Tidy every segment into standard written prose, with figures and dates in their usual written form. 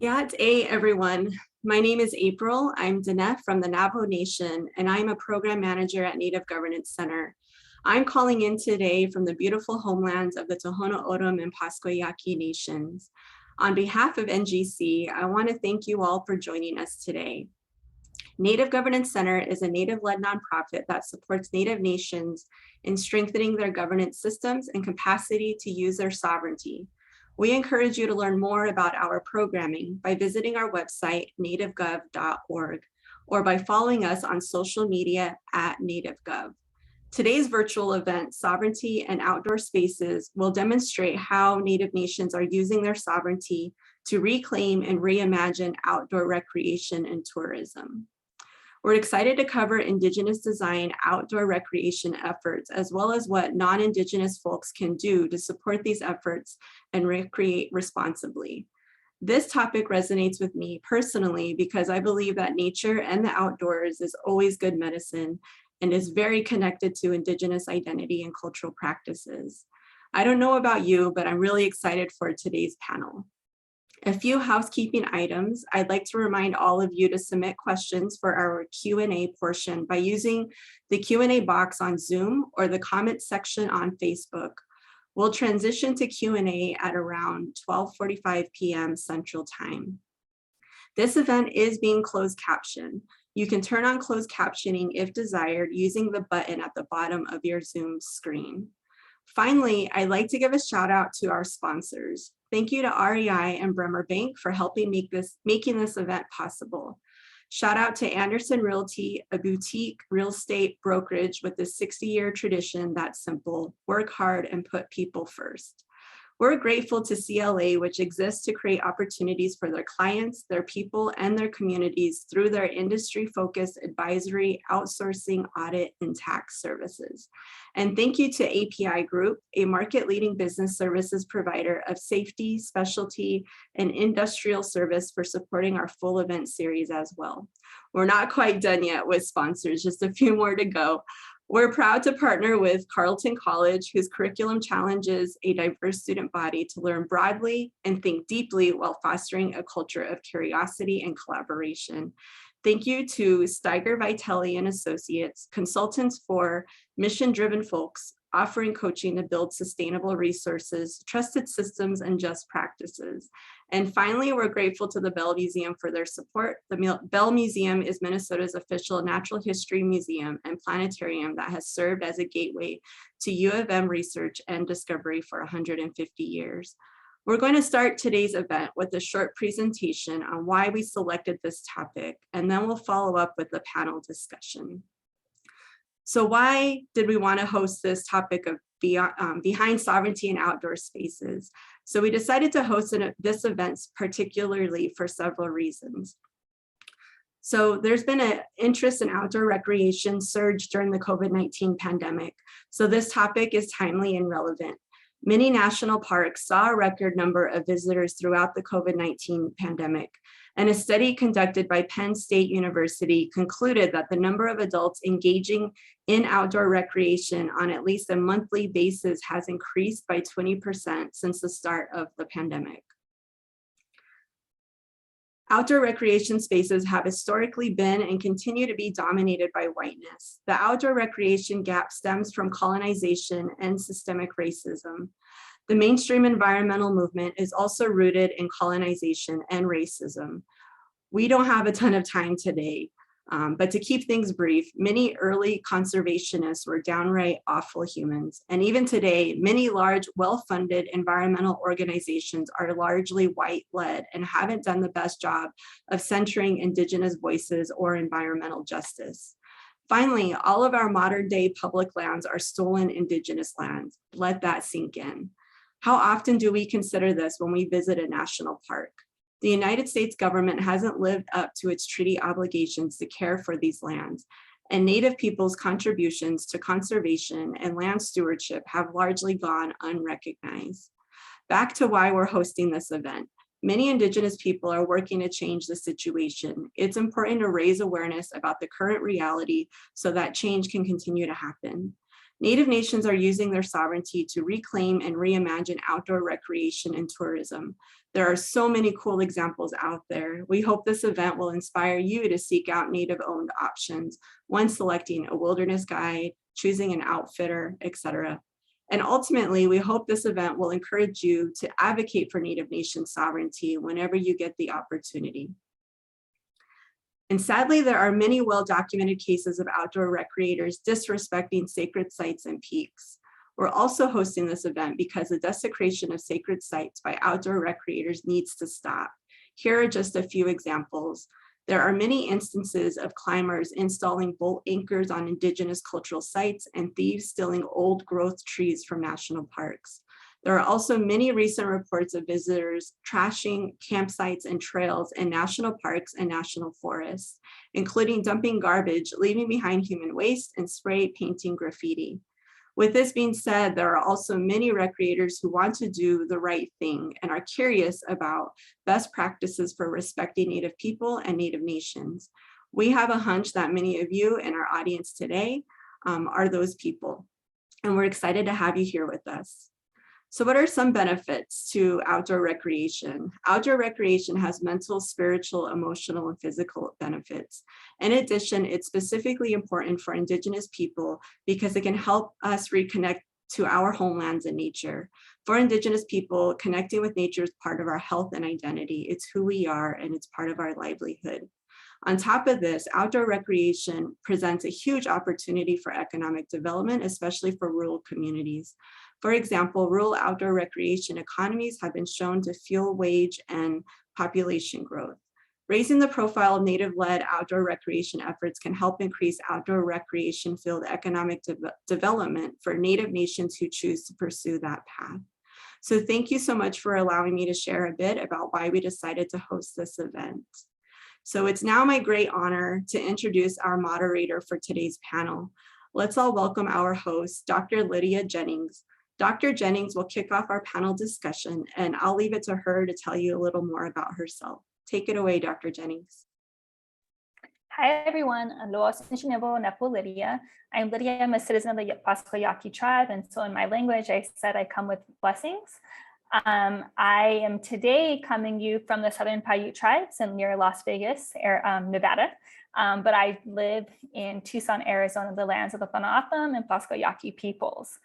Everyone. My name is April. I'm Danette from the Navajo Nation, and I'm a program manager at Native Governance Center. I'm calling in today from the beautiful homelands of the Tohono O'odham and Pasquayaqui Nations. On behalf of NGC, I want to thank you all for joining us today. Native Governance Center is a Native-led nonprofit that supports Native nations in strengthening their governance systems and capacity to use their sovereignty. We encourage you to learn more about our programming by visiting our website, nativegov.org, or by following us on social media at nativegov. Today's virtual event, Sovereignty and Outdoor Spaces, will demonstrate how Native nations are using their sovereignty to reclaim and reimagine outdoor recreation and tourism. We're excited to cover Indigenous-designed outdoor recreation efforts, as well as what non-Indigenous folks can do to support these efforts and recreate responsibly. This topic resonates with me personally because I believe that nature and the outdoors is always good medicine and is very connected to Indigenous identity and cultural practices. I don't know about you, but I'm really excited for today's panel. A few housekeeping items. I'd like to remind all of you to submit questions for our Q&A portion by using the Q&A box on Zoom or the comment section on Facebook. We'll transition to Q&A at around 12:45 p.m. Central Time. This event is being closed captioned. You can turn on closed captioning if desired using the button at the bottom of your Zoom screen. Finally, I'd like to give a shout out to our sponsors. Thank you to REI and Bremer Bank for helping making this event possible. Shout out to Anderson Realty, a boutique real estate brokerage with a 60-year tradition that's simple: work hard and put people first. We're grateful to CLA, which exists to create opportunities for their clients, their people, and their communities through their industry-focused advisory, outsourcing, audit, and tax services. And thank you to API Group, a market-leading business services provider of safety, specialty, and industrial service for supporting our full event series as well. We're not quite done yet with sponsors, just a few more to go. We're proud to partner with Carleton College, whose curriculum challenges a diverse student body to learn broadly and think deeply while fostering a culture of curiosity and collaboration. Thank you to Steiger Vitelli and Associates, consultants for mission-driven folks, offering coaching to build sustainable resources, trusted systems, and just practices. And finally, we're grateful to the Bell Museum for their support. The Bell Museum is Minnesota's official natural history museum and planetarium that has served as a gateway to U of M research and discovery for 150 years. We're going to start today's event with a short presentation on why we selected this topic, and then we'll follow up with a panel discussion. So why did we want to host this topic of behind sovereignty and outdoor spaces? So we decided to host this event particularly for several reasons. So there's been an interest in outdoor recreation surge during the COVID-19 pandemic. So this topic is timely and relevant. Many national parks saw a record number of visitors throughout the COVID-19 pandemic, and a study conducted by Penn State University concluded that the number of adults engaging in outdoor recreation on at least a monthly basis has increased by 20% since the start of the pandemic. Outdoor recreation spaces have historically been and continue to be dominated by whiteness. The outdoor recreation gap stems from colonization and systemic racism. The mainstream environmental movement is also rooted in colonization and racism. We don't have a ton of time today, but to keep things brief, many early conservationists were downright awful humans. And even today, many large, well-funded environmental organizations are largely white-led and haven't done the best job of centering Indigenous voices or environmental justice. Finally, all of our modern-day public lands are stolen Indigenous lands. Let that sink in. How often do we consider this when we visit a national park? The United States government hasn't lived up to its treaty obligations to care for these lands, and Native people's contributions to conservation and land stewardship have largely gone unrecognized. Back to why we're hosting this event. Many Indigenous people are working to change the situation. It's important to raise awareness about the current reality so that change can continue to happen. Native nations are using their sovereignty to reclaim and reimagine outdoor recreation and tourism. There are so many cool examples out there. We hope this event will inspire you to seek out Native-owned options when selecting a wilderness guide, choosing an outfitter, etc. And ultimately, we hope this event will encourage you to advocate for Native nation sovereignty whenever you get the opportunity. And sadly, there are many well-documented cases of outdoor recreators disrespecting sacred sites and peaks. We're also hosting this event because the desecration of sacred sites by outdoor recreators needs to stop. Here are just a few examples. There are many instances of climbers installing bolt anchors on Indigenous cultural sites and thieves stealing old growth trees from national parks. There are also many recent reports of visitors trashing campsites and trails in national parks and national forests, including dumping garbage, leaving behind human waste, and spray painting graffiti. With this being said, there are also many recreators who want to do the right thing and are curious about best practices for respecting Native people and Native nations. We have a hunch that many of you in our audience today are those people, and we're excited to have you here with us. So what are some benefits to outdoor recreation? Outdoor recreation has mental, spiritual, emotional, and physical benefits. In addition, it's specifically important for Indigenous people because it can help us reconnect to our homelands and nature. For Indigenous people, connecting with nature is part of our health and identity. It's who we are, and it's part of our livelihood. On top of this, outdoor recreation presents a huge opportunity for economic development, especially for rural communities. For example, rural outdoor recreation economies have been shown to fuel wage and population growth. Raising the profile of Native-led outdoor recreation efforts can help increase outdoor recreation field economic development for Native nations who choose to pursue that path. So thank you so much for allowing me to share a bit about why we decided to host this event. So it's now my great honor to introduce our moderator for today's panel. Let's all welcome our host, Dr. Lydia Jennings. Dr. Jennings will kick off our panel discussion, and I'll leave it to her to tell you a little more about herself. Take it away, Dr. Jennings. Hi, everyone. Lydia. I'm Lydia. I'm a citizen of the Pascua Yaqui tribe, and so in my language, I said I come with blessings. I am today coming you from the Southern Paiute tribes and near Las Vegas, Nevada, but I live in Tucson, Arizona, the lands of the Lenape and Pascua Yaqui peoples.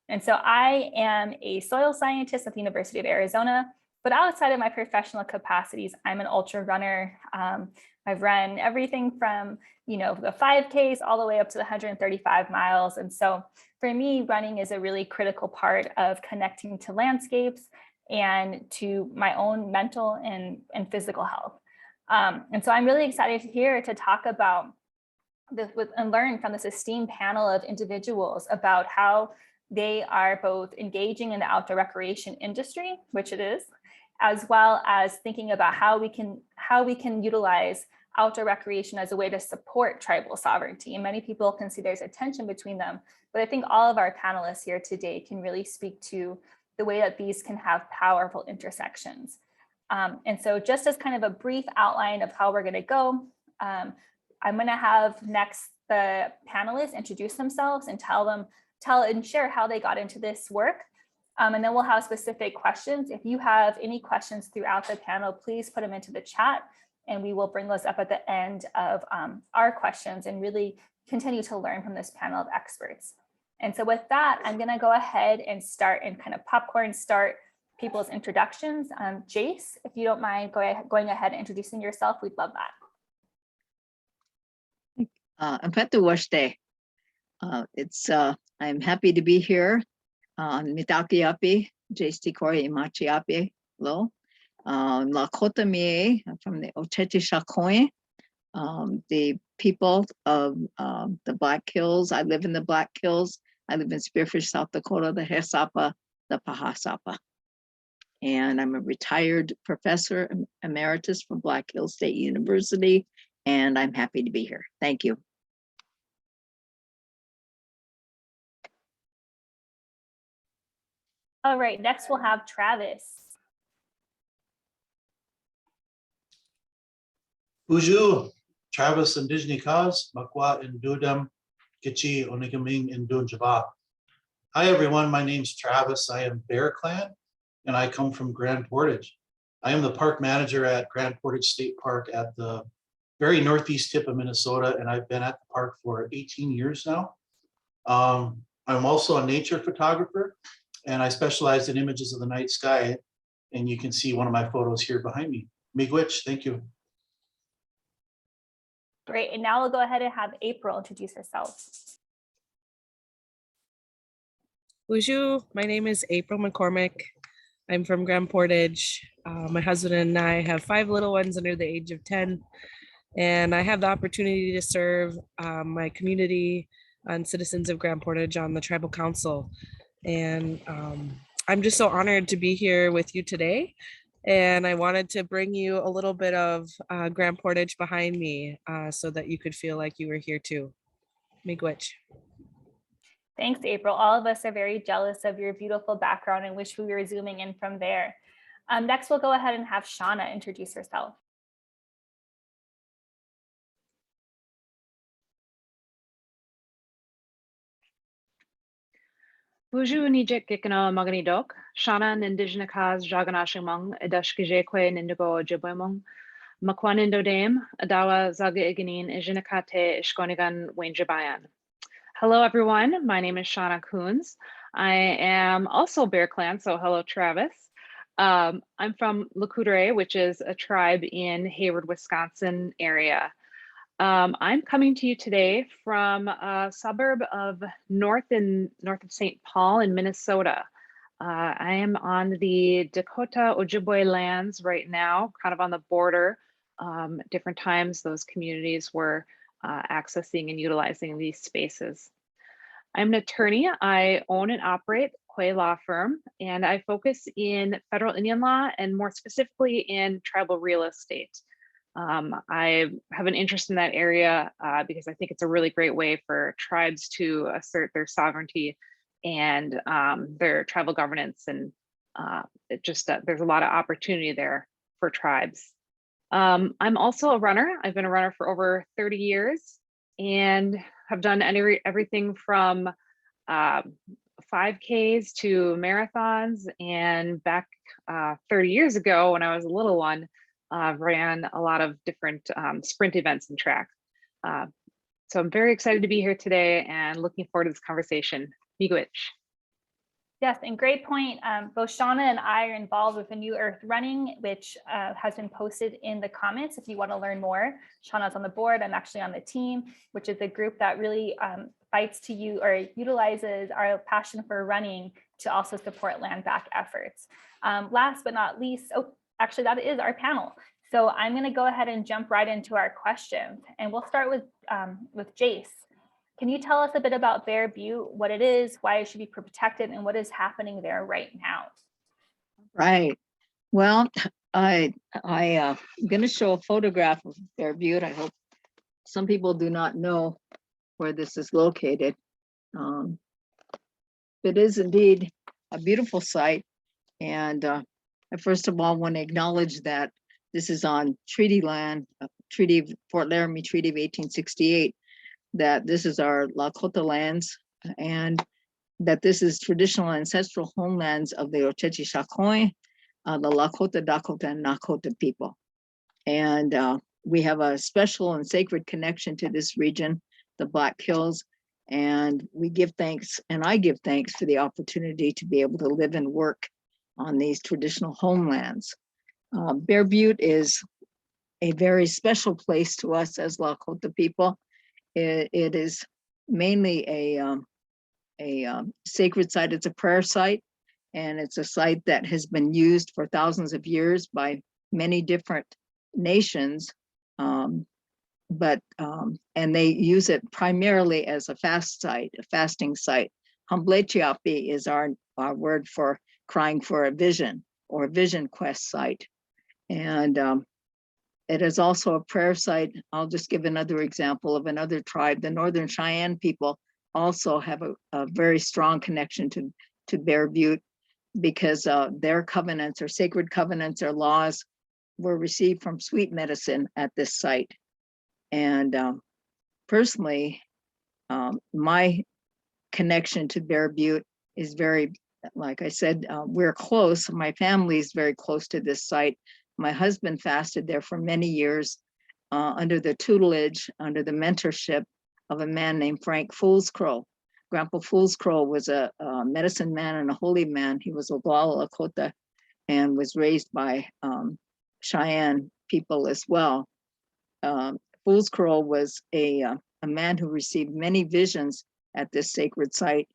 And so I am a soil scientist at the University of Arizona, but outside of my professional capacities, I'm an ultra runner. I've run everything from, the 5Ks all the way up to the 135 miles. And so for me, running is a really critical part of connecting to landscapes and to my own mental and physical health. And so I'm really excited here to talk about this and learn from this esteemed panel of individuals about how they are both engaging in the outdoor recreation industry, which it is, as well as thinking about how we can utilize outdoor recreation as a way to support tribal sovereignty. And many people can see there's a tension between them, but I think all of our panelists here today can really speak to the way that these can have powerful intersections. And so just as kind of a brief outline of how we're gonna go, I'm gonna have next the panelists introduce themselves and tell and share how they got into this work. And then we'll have specific questions. If you have any questions throughout the panel, please put them into the chat and we will bring those up at the end of our questions and really continue to learn from this panel of experts. And so with that, I'm gonna go ahead and start and kind of popcorn start people's introductions. Jace, if you don't mind going ahead and introducing yourself, we'd love that. I'm happy to be here on Mitakiapi, Jace DeCory, Imachiapi, Lo, Lakota Mie from the Oceti the people of the Black Hills. I live in the Black Hills. I live in Spearfish, South Dakota, the Hesapa, the Pahasapa. And I'm a retired professor emeritus from Black Hills State University, and I'm happy to be here. Thank you. All right, next we'll have Travis. Bonjour, Travis Indigenous, Makwa Indudam, Kichi Onikaming Indun Java. Hi, everyone. My name's Travis. I am Bear Clan, and I come from Grand Portage. I am the park manager at Grand Portage State Park at the very northeast tip of Minnesota, and I've been at the park for 18 years now. I'm also a nature photographer, and I specialize in images of the night sky, and you can see one of my photos here behind me. Miigwech, thank you. Great, and now we'll go ahead and have April introduce herself. Bonjour, my name is April McCormick. I'm from Grand Portage. My husband and I have 5 little ones under the age of 10, and I have the opportunity to serve my community and citizens of Grand Portage on the Tribal Council. And I'm just so honored to be here with you today. And I wanted to bring you a little bit of Grand Portage behind me so that you could feel like you were here too. Miigwech. Thanks, April. All of us are very jealous of your beautiful background and wish we were zooming in from there. Next, we'll go ahead and have Shauna introduce herself. Bonjour, Nijik Gikana Maganidok, Shauna and Indigenous Jaganashimong, Edashkijekwe Nindigo Jibwemong, Makwanindo Dame, Adawa Zaga Iganin, Ijinikate Ishkonigan Wanjabayan. Hello, everyone. My name is Shauna Coons. I am also Bear Clan, so hello, Travis. I'm from Lakudere, which is a tribe in Hayward, Wisconsin area. I'm coming to you today from a suburb of north of St. Paul in Minnesota. I am on the Dakota Ojibwe lands right now, kind of on the border. At different times, those communities were accessing and utilizing these spaces. I'm an attorney. I own and operate Quay Law Firm, and I focus in federal Indian law and more specifically in tribal real estate. I have an interest in that area because I think it's a really great way for tribes to assert their sovereignty and their tribal governance, and there's a lot of opportunity there for tribes. I'm also a runner. I've been a runner for over 30 years and have done everything from 5Ks to marathons, and back 30 years ago when I was a little one, ran a lot of different sprint events and track. So I'm very excited to be here today and looking forward to this conversation. Miigwech. Yes, and great point. Both Shauna and I are involved with the New Earth Running, which has been posted in the comments if you want to learn more. Shauna's on the board. I'm actually on the team, which is a group that really fights to utilizes our passion for running to also support land back efforts. Last but not least, actually, that is our panel. So I'm going to go ahead and jump right into our questions, and we'll start with Jace. Can you tell us a bit about Bear Butte, what it is, why it should be protected, and what is happening there right now? Right. Well, I'm going to show a photograph of Bear Butte. I hope some people do not know where this is located. It is indeed a beautiful site, and I first of all want to acknowledge that this is on treaty land, Fort Laramie Treaty of 1868, that this is our Lakota lands, and that this is traditional ancestral homelands of the Oceti-Sakowin, the Lakota, Dakota, and Nakota people. And we have a special and sacred connection to this region, the Black Hills, and we give thanks, and I give thanks for the opportunity to be able to live and work on these traditional homelands. Bear Butte is a very special place to us as Lakota people. It is mainly a sacred site. It's a prayer site, and it's a site that has been used for thousands of years by many different nations, and they use it primarily as a fasting site. Hamblechiapi is our word for crying for a vision, or a vision quest site. And it is also a prayer site. I'll just give another example of another tribe. The Northern Cheyenne people also have a very strong connection to Bear Butte, because their covenants, or sacred covenants, or laws were received from sweet medicine at this site. And personally, my connection to Bear Butte is very, like I said, we're close. My family is very close to this site. My husband fasted there for many years under the tutelage, under the mentorship of a man named Frank Foolscrow. Grandpa Foolscrow was a medicine man and a holy man. He was a Oglala Lakota and was raised by Cheyenne people as well. Foolscrow was a man who received many visions at this sacred site,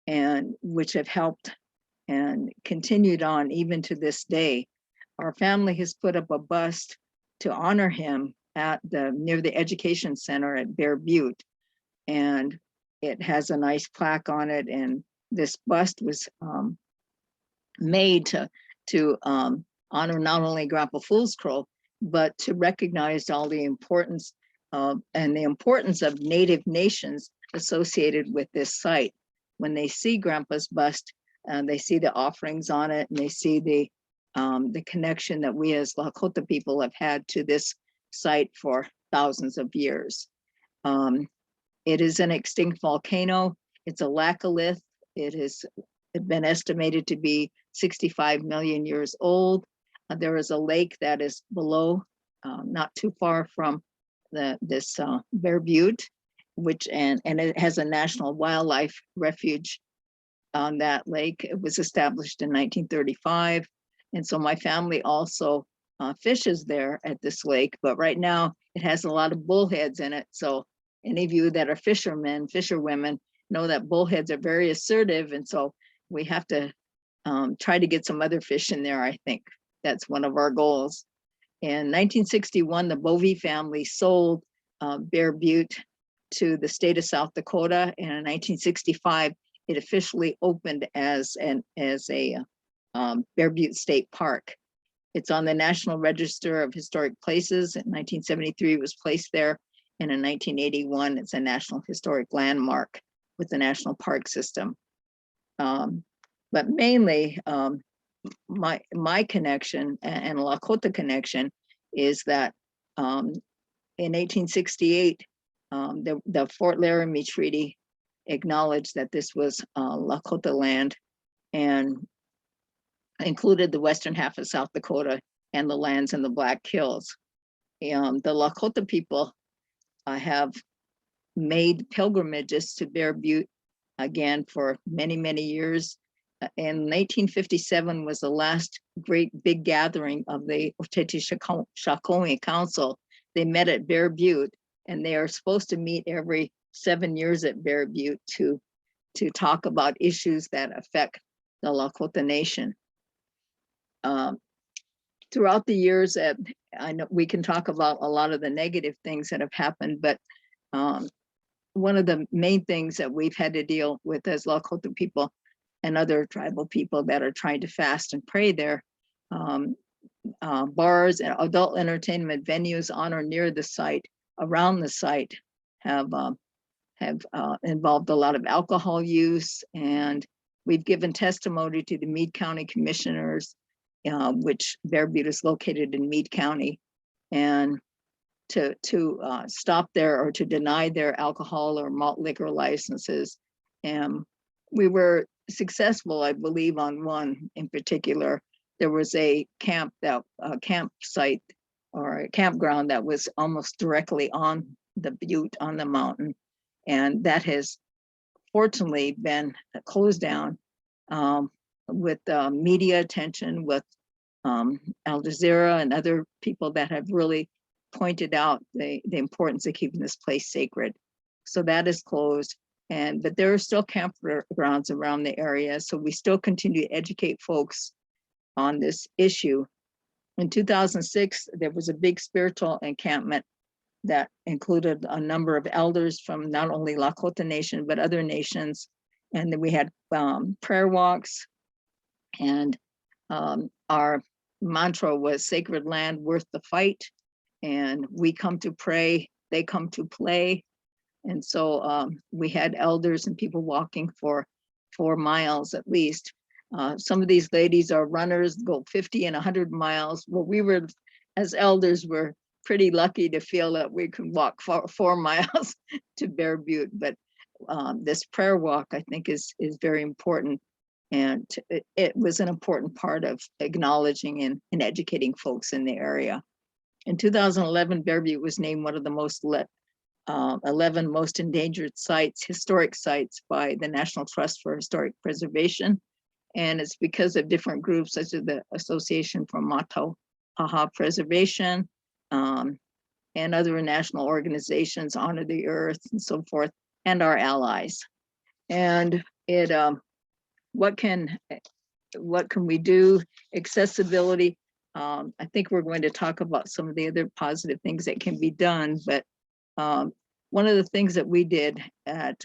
and which have helped and continued on even to this day. Our family has put up a bust to honor him at near the education center at Bear Butte, and it has a nice plaque on it. And this bust was made to honor not only Grandpa Foolscrow, but to recognize all the importance of Native nations associated with this site. When they see Grandpa's bust, they see the offerings on it, and they see the connection that we as Lakota people have had to this site for thousands of years. It is an extinct volcano. It's a laccolith. It has been estimated to be 65 million years old. There is a lake that is below, not too far from this Bear Butte, and it has a national wildlife refuge on that lake. It was established in 1935. And so my family also fishes there at this lake, but right now it has a lot of bullheads in it. So any of you that are fishermen, fisherwomen, know that bullheads are very assertive. And so we have to try to get some other fish in there. I think that's one of our goals. In 1961, the Bovee family sold Bear Butte to the state of South Dakota. And in 1965, it officially opened as a Bear Butte State Park. It's on the National Register of Historic Places. In 1973, it was placed there. And in 1981, it's a National Historic Landmark with the National Park System. But mainly, my connection and Lakota connection is that in 1868, the Fort Laramie Treaty acknowledged that this was Lakota land and included the western half of South Dakota and the lands in the Black Hills. The Lakota people have made pilgrimages to Bear Butte again for many, many years. In 1857 was the last great big gathering of the Oteti-Shakoni Council. They met at Bear Butte, and they are supposed to meet every 7 years at Bear Butte to talk about issues that affect the Lakota Nation. Throughout the years, I know we can talk about a lot of the negative things that have happened, but one of the main things that we've had to deal with as Lakota people and other tribal people that are trying to fast and pray there, bars and adult entertainment venues on or near the site, around the site, have involved a lot of alcohol use. And we've given testimony to the Meade County commissioners, which Bear Butte is located in Meade County, and to stop their or to deny their alcohol or malt liquor licenses. And we were successful, I believe, on one in particular. There was a campsite or a campground that was almost directly on the butte, on the mountain, and that has fortunately been closed down with media attention, with Al Jazeera and other people that have really pointed out the importance of keeping this place sacred. So that is closed. But there are still campgrounds around the area. So we still continue to educate folks on this issue. In 2006, there was a big spiritual encampment that included a number of elders from not only Lakota Nation, but other nations. And then we had prayer walks, and our mantra was sacred land worth the fight. And we come to pray, they come to play. And so we had elders and people walking for 4 miles at least. Some of these ladies are runners, go 50 and 100 miles. Well, we were, as elders, were pretty lucky to feel that we could walk 4 miles to Bear Butte. But this prayer walk, I think, is very important. And it was an important part of acknowledging and educating folks in the area. In 2011, Bear Butte was named one of the 11 most endangered sites, historic sites, by the National Trust for Historic Preservation. And it's because of different groups, such as the Association for Matahaha Preservation, and other national organizations, Honor the Earth and so forth, and our allies. And it, what can we do? Accessibility. I think we're going to talk about some of the other positive things that can be done, but one of the things that we did at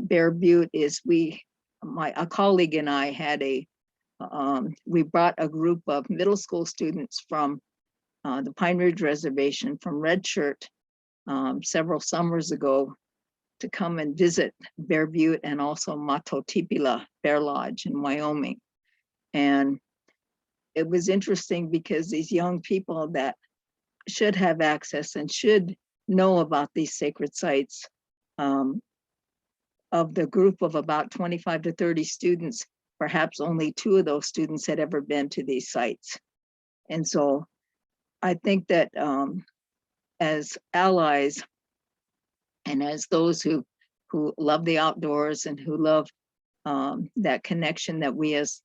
Bear Butte is a colleague and I had we brought a group of middle school students from the Pine Ridge Reservation from Red Shirt several summers ago to come and visit Bear Butte and also Matotipila Bear Lodge in Wyoming. And it was interesting because these young people that should have access and should know about these sacred sites, of the group of about 25 to 30 students, perhaps only 2 of those students had ever been to these sites. And so I think that as allies and as those who love the outdoors and who love that connection that we as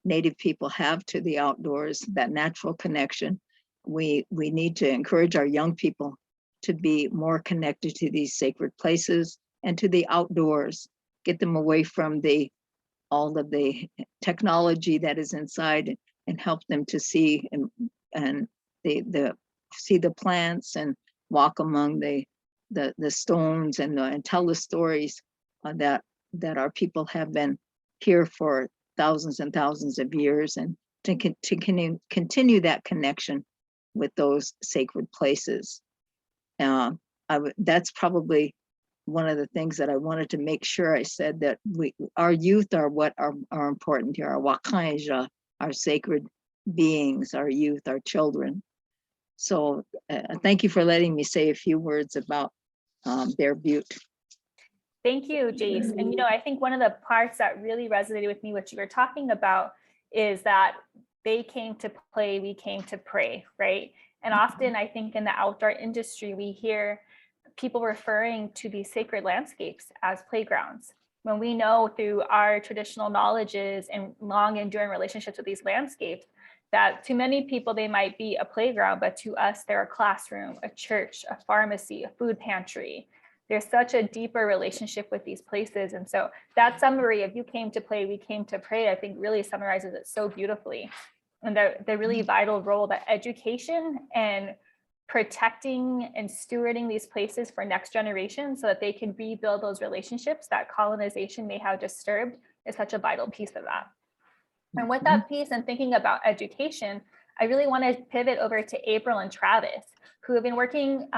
Native people have to the outdoors, that natural connection, we need to encourage our young people to be more connected to these sacred places and to the outdoors, get them away from all of the technology that is inside, and help them to see and see the plants and walk among the stones and tell the stories that our people have been here for thousands and thousands of years, and to continue that connection with those sacred places. That's probably one of the things that I wanted to make sure I said, that our youth are what are important here, our wakaija, our sacred beings, our youth, our children. So thank you for letting me say a few words about Bear Butte. Thank you, Jace. And I think one of the parts that really resonated with me, what you were talking about, is that they came to play, we came to pray, right? And often I think in the outdoor industry, we hear people referring to these sacred landscapes as playgrounds, when we know through our traditional knowledges and long enduring relationships with these landscapes that to many people they might be a playground, but to us they're a classroom, a church, a pharmacy, a food pantry. There's such a deeper relationship with these places. And so that summary of "you came to play, we came to pray," I think really summarizes it so beautifully. And the really vital role that education and protecting and stewarding these places for next generation so that they can rebuild those relationships that colonization may have disturbed is such a vital piece of that. And with that piece and thinking about education, I really want to pivot over to April and Travis, who have been working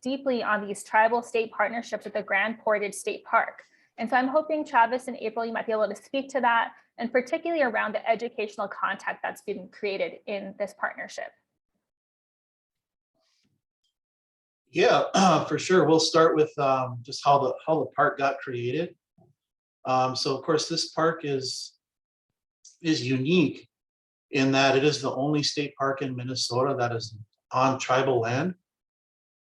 deeply on these tribal state partnerships with the Grand Portage State Park. And so I'm hoping Travis and April, you might be able to speak to that, and particularly around the educational content that's been created in this partnership. Yeah, for sure. We'll start with just how the park got created. So of course, this park is unique in that it is the only state park in Minnesota that is on tribal land,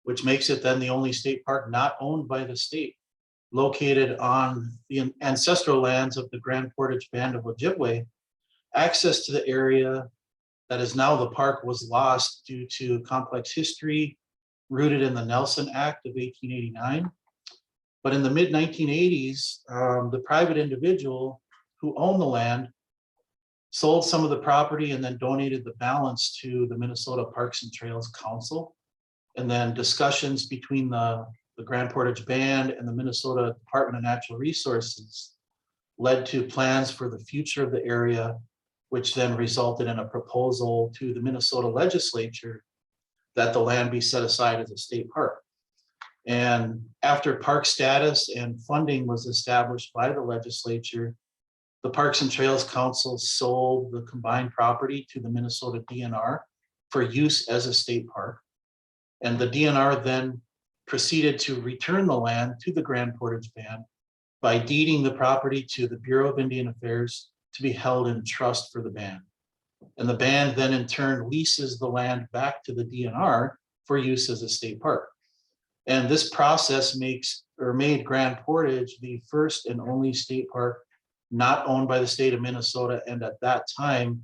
which makes it then the only state park not owned by the state, located on the ancestral lands of the Grand Portage Band of Ojibwe. Access to the area that is now the park was lost due to complex history rooted in the Nelson Act of 1889. But in the mid-1980s, the private individual who owned the land sold some of the property and then donated the balance to the Minnesota Parks and Trails Council. And then discussions between the Grand Portage Band and the Minnesota Department of Natural Resources led to plans for the future of the area, which then resulted in a proposal to the Minnesota legislature that the land be set aside as a state park. And after park status and funding was established by the legislature, the Parks and Trails Council sold the combined property to the Minnesota DNR for use as a state park. And the DNR then proceeded to return the land to the Grand Portage Band by deeding the property to the Bureau of Indian Affairs to be held in trust for the band. And the band then in turn leases the land back to the DNR for use as a state park. And this process made Grand Portage the first and only state park not owned by the state of Minnesota. And at that time,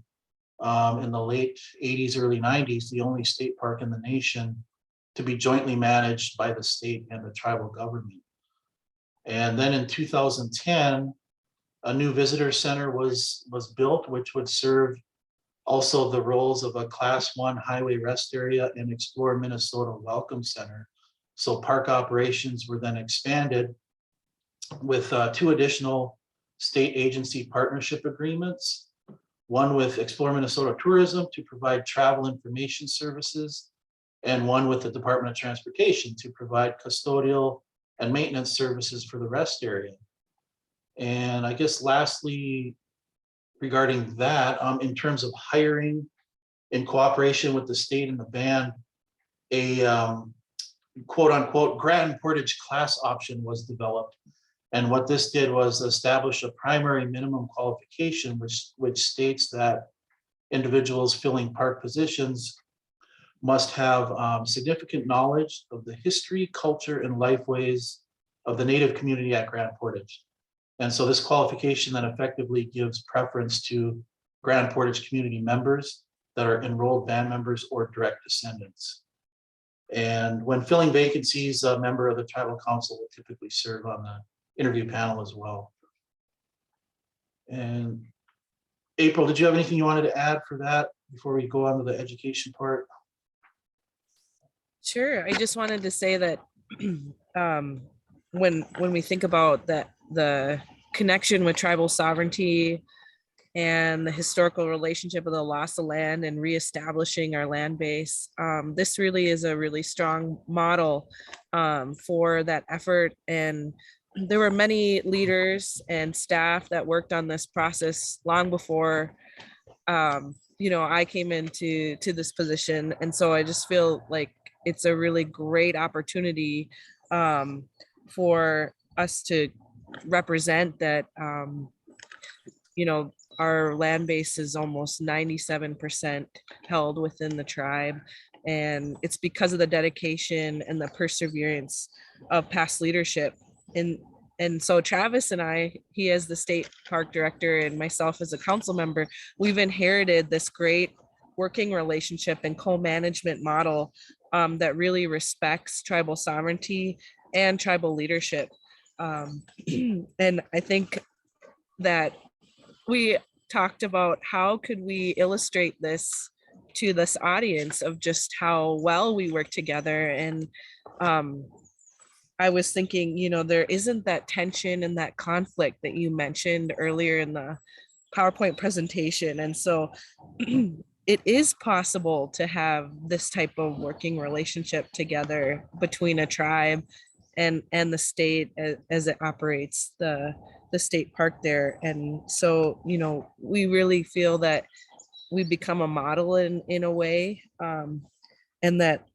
in the late 80s, early 90s, the only state park in the nation to be jointly managed by the state and the tribal government. And then in 2010, a new visitor center was built, which would serve also the roles of a Class 1 highway rest area and Explore Minnesota Welcome Center. So park operations were then expanded with 2 additional state agency partnership agreements, one with Explore Minnesota Tourism to provide travel information services, and one with the Department of Transportation to provide custodial and maintenance services for the rest area. And I guess lastly, regarding that, in terms of hiring in cooperation with the state and the band, a quote unquote Grand Portage class option was developed. And what this did was establish a primary minimum qualification, which states that individuals filling park positions must have significant knowledge of the history, culture, and lifeways of the Native community at Grand Portage. And so this qualification then effectively gives preference to Grand Portage community members that are enrolled band members or direct descendants. And when filling vacancies, a member of the tribal council will typically serve on the interview panel as well. And April, did you have anything you wanted to add for that before we go on to the education part? Sure. I just wanted to say that when we think about that, the connection with tribal sovereignty and the historical relationship of the loss of land and reestablishing our land base, this really is a really strong model for that effort. And there were many leaders and staff that worked on this process long before I came into this position. And so I just feel like it's a really great opportunity for us to represent that, our land base is almost 97% held within the tribe. And it's because of the dedication and the perseverance of past leadership. And so Travis and I, he as the state park director and myself as a council member, we've inherited this great working relationship and co-management model that really respects tribal sovereignty and tribal leadership. And I think that we talked about how could we illustrate this to this audience of just how well we work together. And I was thinking, there isn't that tension and that conflict that you mentioned earlier in the PowerPoint presentation. And so it is possible to have this type of working relationship together between a tribe and the state as it operates the state park there. And so, we really feel that we become a model in a way, and that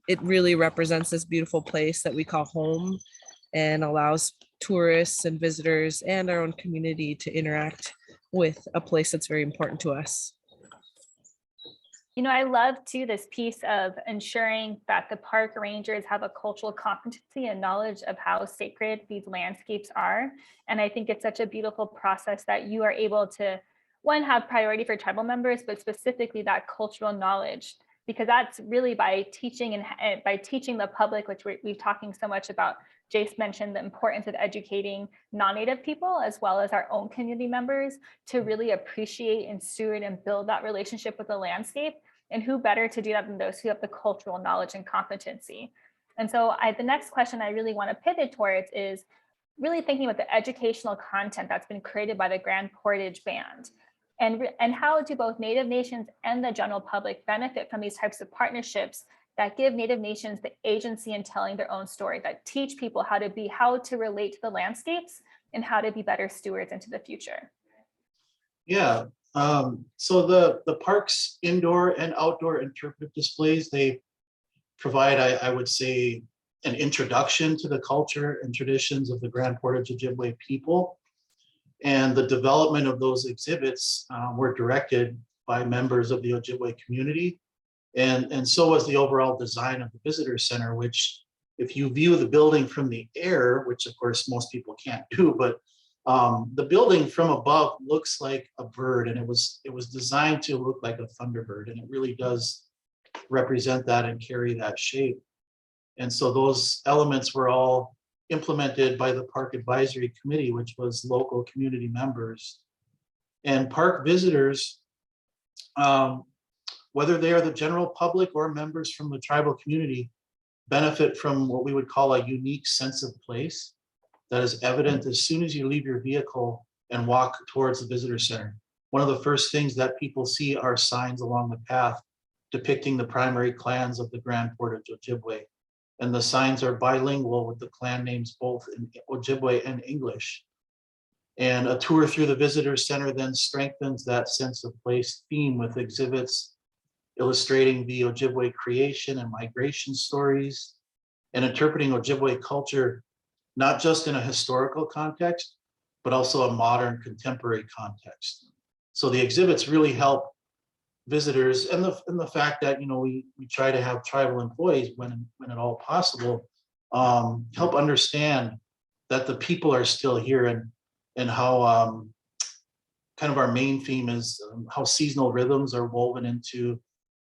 it really represents this beautiful place that we call home and allows tourists and visitors and our own community to interact with a place that's very important to us. I love too this piece of ensuring that the park rangers have a cultural competency and knowledge of how sacred these landscapes are. And I think it's such a beautiful process that you are able to, one, have priority for tribal members, but specifically that cultural knowledge, because that's really by teaching and by teaching the public, which we've talking so much about. Jace mentioned the importance of educating non-Native people as well as our own community members to really appreciate and steward and build that relationship with the landscape. And who better to do that than those who have the cultural knowledge and competency. And so the next question I really want to pivot towards is really thinking about the educational content that's been created by the Grand Portage Band. And how do both Native nations and the general public benefit from these types of partnerships that give Native nations the agency in telling their own story, that teach people how to relate to the landscapes and how to be better stewards into the future? Yeah, so the park's indoor and outdoor interpretive displays, they provide, I would say, an introduction to the culture and traditions of the Grand Portage Ojibwe people. And the development of those exhibits were directed by members of the Ojibwe community. And so was the overall design of the visitor center, which if you view the building from the air, which of course most people can't do, but the building from above looks like a bird, and it was designed to look like a thunderbird, and it really does represent that and carry that shape. And so those elements were all implemented by the Park Advisory Committee, which was local community members. And park visitors, whether they are the general public or members from the tribal community, benefit from what we would call a unique sense of place that is evident as soon as you leave your vehicle and walk towards the visitor center. One of the first things that people see are signs along the path depicting the primary clans of the Grand Portage Ojibwe. And the signs are bilingual with the clan names both in Ojibwe and English. And a tour through the visitor center then strengthens that sense of place theme with exhibits illustrating the Ojibwe creation and migration stories, and interpreting Ojibwe culture, not just in a historical context, but also a modern contemporary context. So the exhibits really help visitors, and the fact that, you know, we try to have tribal employees when at all possible, help understand that the people are still here, and how kind of our main theme is how seasonal rhythms are woven into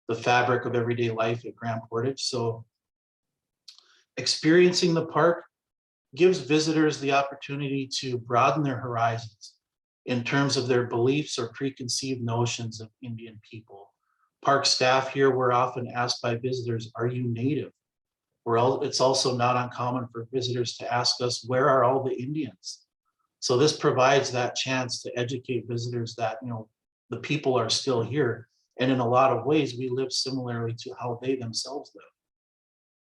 the fabric of everyday life at Grand Portage. So experiencing the park gives visitors the opportunity to broaden their horizons in terms of their beliefs or preconceived notions of Indian people. Park staff here were often asked by visitors, "Are you Native?" It's also not uncommon for visitors to ask us, "Where are all the Indians?" So this provides that chance to educate visitors that, you know, the people are still here. And in a lot of ways, we live similarly to how they themselves live.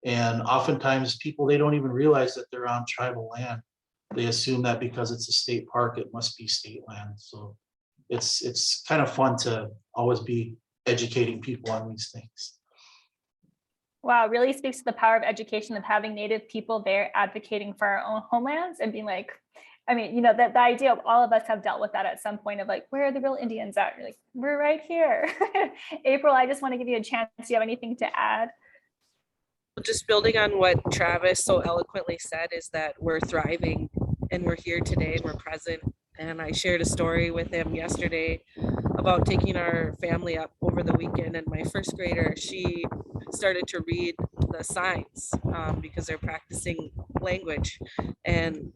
And oftentimes people, they don't even realize that they're on tribal land. They assume that because it's a state park, it must be state land. So it's kind of fun to always be educating people on these things. Wow, it really speaks to the power of education, of having Native people there advocating for our own homelands and being like, I mean, you know, that the idea of all of us have dealt with that at some point of like, where are the real Indians at? You're like, we're right here. April, I just want to give you a chance. Do you have anything to add? Just building on what Travis so eloquently said, is that we're thriving and we're here today and we're present. And I shared a story with him yesterday about taking our family up over the weekend, and my first grader, she started to read the signs because they're practicing language, and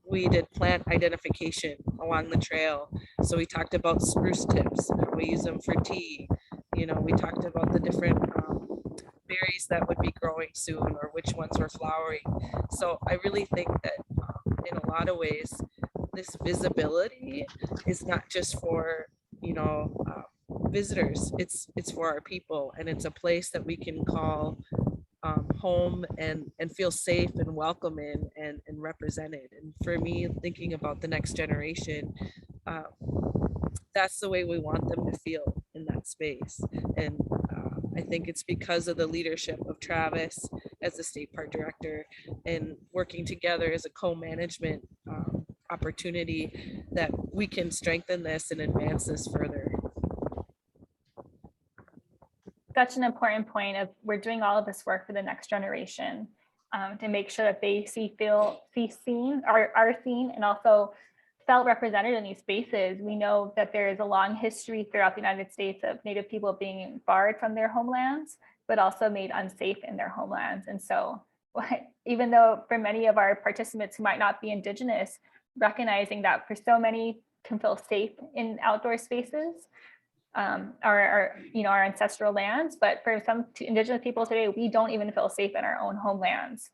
we did plant identification along the trail. So we talked about spruce tips, we use them for tea. You know, we talked about the different berries that would be growing soon or which ones were flowering. So I really think that in a lot of ways, this visibility is not just for, you know, visitors, it's for our people, and it's a place that we can call home and feel safe and welcome in and represented. And for me, thinking about the next generation, that's the way we want them to feel in that space. And I think it's because of the leadership of Travis as the state park director and working together as a co-management opportunity that we can strengthen this and advance this further. Such an important point of we're doing all of this work for the next generation to make sure that they feel seen, are seen, and also felt represented in these spaces. We know that there is a long history throughout the United States of Native people being barred from their homelands, but also made unsafe in their homelands. And so even though for many of our participants who might not be Indigenous, recognizing that for so many can feel safe in outdoor spaces, our ancestral lands, but for some Indigenous people today, we don't even feel safe in our own homelands.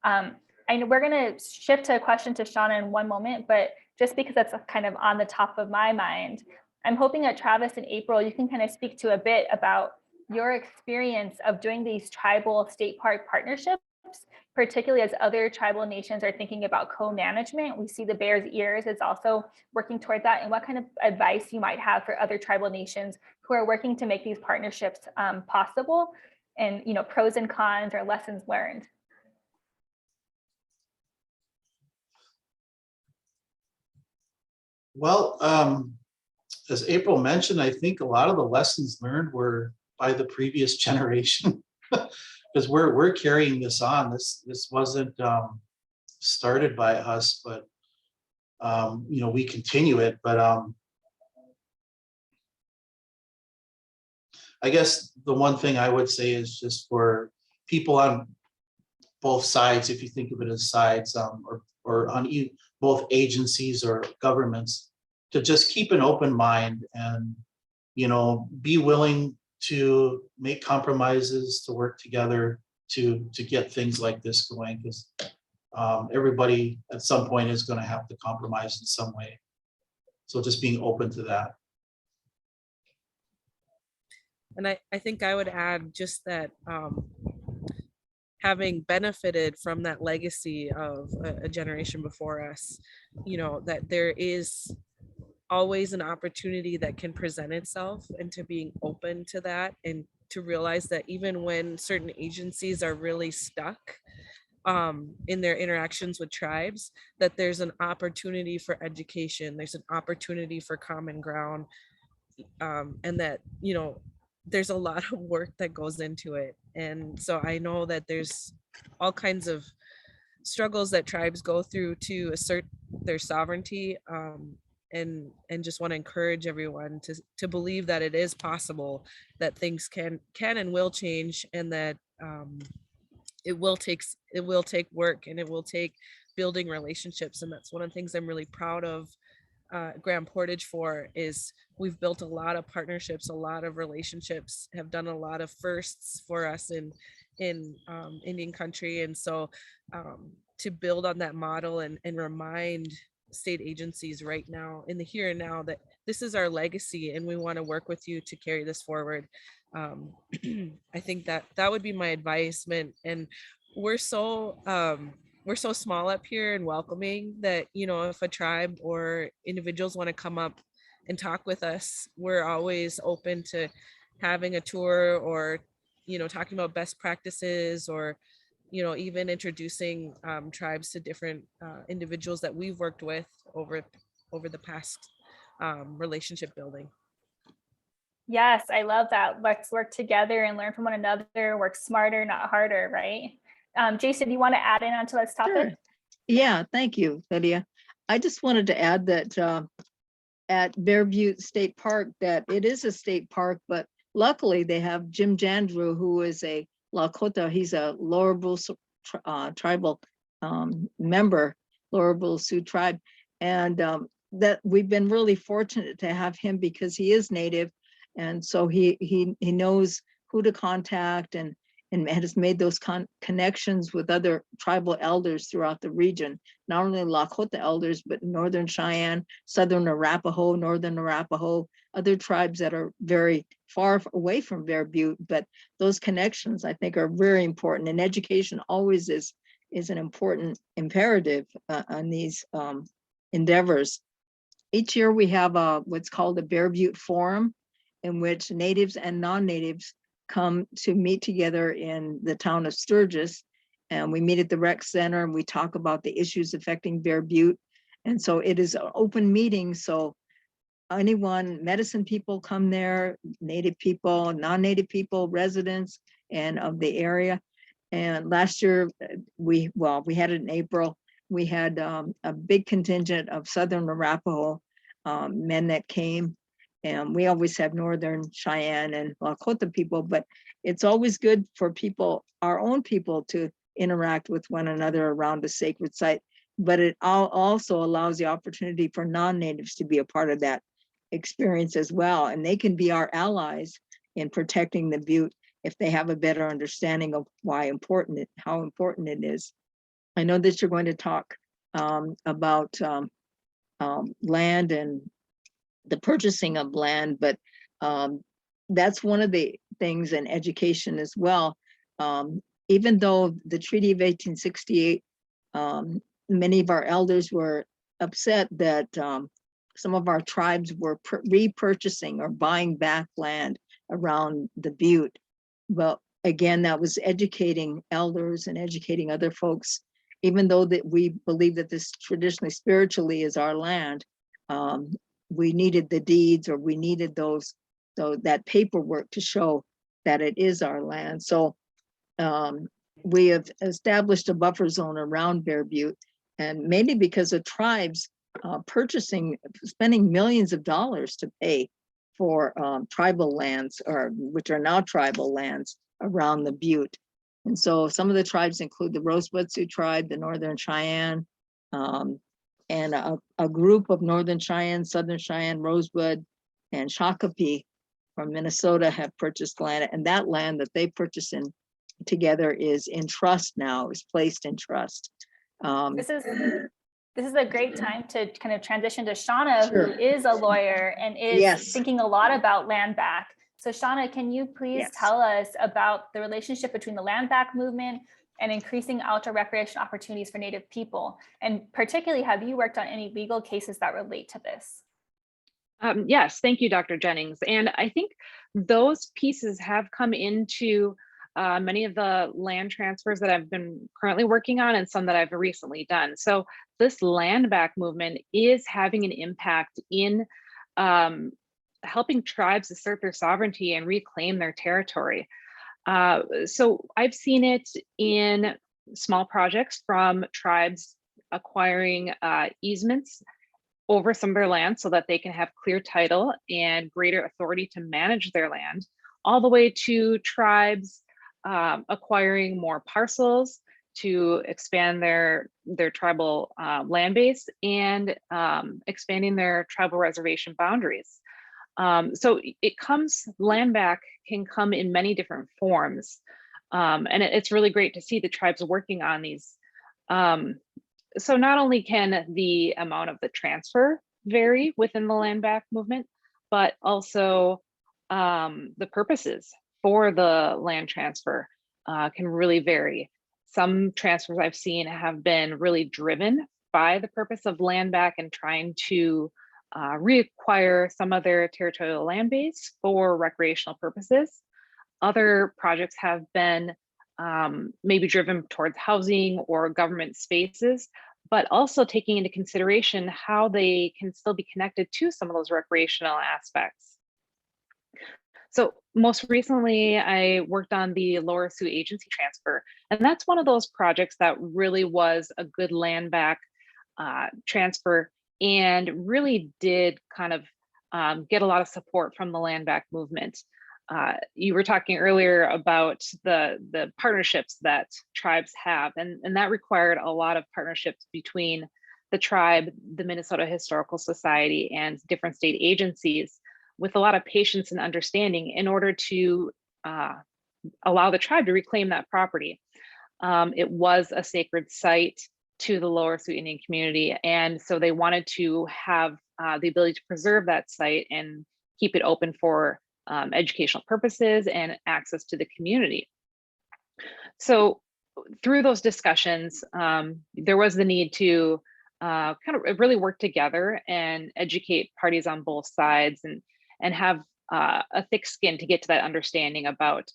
And we're going to shift to a question to Shauna in one moment, but just because that's kind of on the top of my mind, I'm hoping that Travis and April, you can kind of speak to a bit about your experience of doing these tribal state park partnerships, particularly as other tribal nations are thinking about co-management. We see the Bears Ears is also working toward that, and what kind of advice you might have for other tribal nations who are working to make these partnerships possible, and, you know, pros and cons or lessons learned. Well, as April mentioned, I think a lot of the lessons learned were by the previous generation. Because we're carrying this on. This wasn't started by us, but you know, we continue it. But I guess the one thing I would say is just for people on both sides, if you think of it as sides, or on both agencies or governments, to just keep an open mind and, you know, be willing to make compromises, to work together to get things like this going, because everybody at some point is going to have to compromise in some way. So just being open to that. And I think I would add just that having benefited from that legacy of a generation before us, you know, that there is always an opportunity that can present itself, and to being open to that, and to realize that even when certain agencies are really stuck in their interactions with tribes, that there's an opportunity for education, there's an opportunity for common ground, and that, you know, there's a lot of work that goes into it. And so I know that there's all kinds of struggles that tribes go through to assert their sovereignty, and just want to encourage everyone to believe that it is possible, that things can and will change, and that it will take work, and it will take building relationships. And that's one of the things I'm really proud of Grand Portage for, is we've built a lot of partnerships, a lot of relationships, have done a lot of firsts for us in Indian country. And so to build on that model and remind state agencies right now in the here and now that this is our legacy, and we want to work with you to carry this forward. I think that would be my advisement. And we're so small up here and welcoming that, you know, if a tribe or individuals want to come up and talk with us, we're always open to having a tour, or, you know, talking about best practices, or, you know, even introducing tribes to different individuals that we've worked with over the past relationship building. Yes, I love that. Let's work together and learn from one another, work smarter, not harder, right? Jason, do you want to add in onto this topic? Sure. Yeah, thank you, Lydia. I just wanted to add that at Bear Butte State Park, that it is a state park, but luckily they have Jim Jandrew, who is a Lakota. He's a Lower Bull tribal member, Lower Bull Sioux tribe. And that we've been really fortunate to have him, because he is Native. And so he knows who to contact, and has made those connections with other tribal elders throughout the region, not only Lakota elders, but Northern Cheyenne, Southern Arapaho, Northern Arapaho, other tribes that are very far away from Bear Butte. But those connections, I think, are very important, and education always is an important imperative on these endeavors. Each year we have what's called a Bear Butte Forum, in which natives and non-natives come to meet together in the town of Sturgis. And we meet at the rec center, and we talk about the issues affecting Bear Butte. And so it is an open meeting. So anyone, medicine people come there, native people, non-native people, residents and of the area. And last year we had it in April. We had a big contingent of Southern Arapaho men that came. And we always have Northern Cheyenne and Lakota people, but it's always good for people, our own people, to interact with one another around a sacred site. But it also allows the opportunity for non-natives to be a part of that experience as well. And they can be our allies in protecting the Butte if they have a better understanding of how important it is. I know that you're going to talk about land and the purchasing of land, but that's one of the things in education as well. Even though the Treaty of 1868, many of our elders were upset that some of our tribes were repurchasing or buying back land around the Butte. But again, that was educating elders and educating other folks. Even though that we believe that this traditionally, spiritually is our land, we needed the deeds, or we needed that paperwork to show that it is our land. So we have established a buffer zone around Bear Butte, and mainly because of tribes spending millions of dollars to pay for tribal lands, which are now tribal lands around the Butte. And so some of the tribes include the Rosebud Sioux tribe, the Northern Cheyenne, and a group of Northern Cheyenne, Southern Cheyenne, Rosebud, and Shakopee from Minnesota have purchased land, and that land that they purchased together is in trust now, is placed in trust. This is a great time to kind of transition to Shauna, Sure. who is a lawyer and is Yes. thinking a lot about land back. So Shauna, can you please Yes. tell us about the relationship between the land back movement and increasing outdoor recreation opportunities for Native people? And particularly, have you worked on any legal cases that relate to this? Yes, thank you, Dr. Jennings. And I think those pieces have come into many of the land transfers that I've been currently working on, and some that I've recently done. So this land back movement is having an impact in helping tribes assert their sovereignty and reclaim their territory. So I've seen it in small projects from tribes acquiring easements over some of their land so that they can have clear title and greater authority to manage their land, all the way to tribes acquiring more parcels to expand their tribal land base and expanding their tribal reservation boundaries. So land back can come in many different forms. And it's really great to see the tribes working on these. So not only can the amount of the transfer vary within the land back movement, but also the purposes for the land transfer can really vary. Some transfers I've seen have been really driven by the purpose of land back and trying to reacquire some of their territorial land base for recreational purposes. Other projects have been maybe driven towards housing or government spaces, but also taking into consideration how they can still be connected to some of those recreational aspects. So most recently, I worked on the Lower Sioux agency transfer, and that's one of those projects that really was a good land back transfer and really did kind of get a lot of support from the land back movement. You were talking earlier about the partnerships that tribes have, and that required a lot of partnerships between the tribe, the Minnesota Historical Society, and different state agencies, with a lot of patience and understanding in order to allow the tribe to reclaim that property. It was a sacred site to the Lower Sioux Indian community, and so they wanted to have the ability to preserve that site and keep it open for educational purposes and access to the community. So through those discussions, there was the need to kind of really work together and educate parties on both sides and have a thick skin to get to that understanding about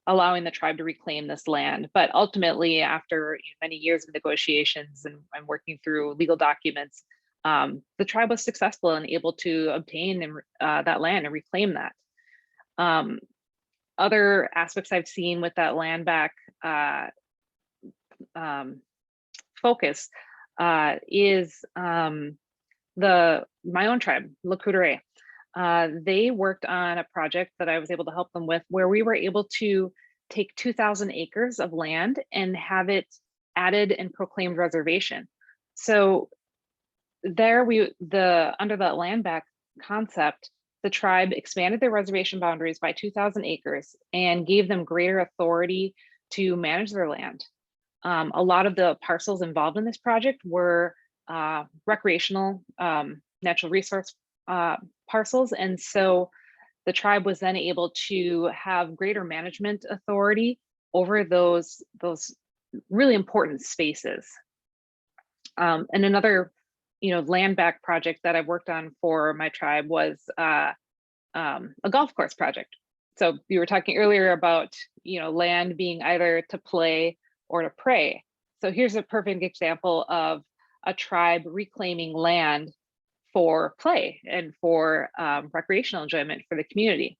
allowing the tribe to reclaim this land. But ultimately, after many years of negotiations and working through legal documents, the tribe was successful and able to obtain that land and reclaim that. Other aspects I've seen with that land back focus is my own tribe, Lakudere. They worked on a project that I was able to help them with, where we were able to take 2,000 acres of land and have it added and proclaimed reservation. So there under that land back concept, the tribe expanded their reservation boundaries by 2,000 acres and gave them greater authority to manage their land. A lot of the parcels involved in this project were recreational natural resource parcels. And so the tribe was then able to have greater management authority over those really important spaces. And another land back project that I worked on for my tribe was a golf course project. So you were talking earlier about land being either to play or to pray. So here's a perfect example of a tribe reclaiming land for play and for recreational enjoyment for the community.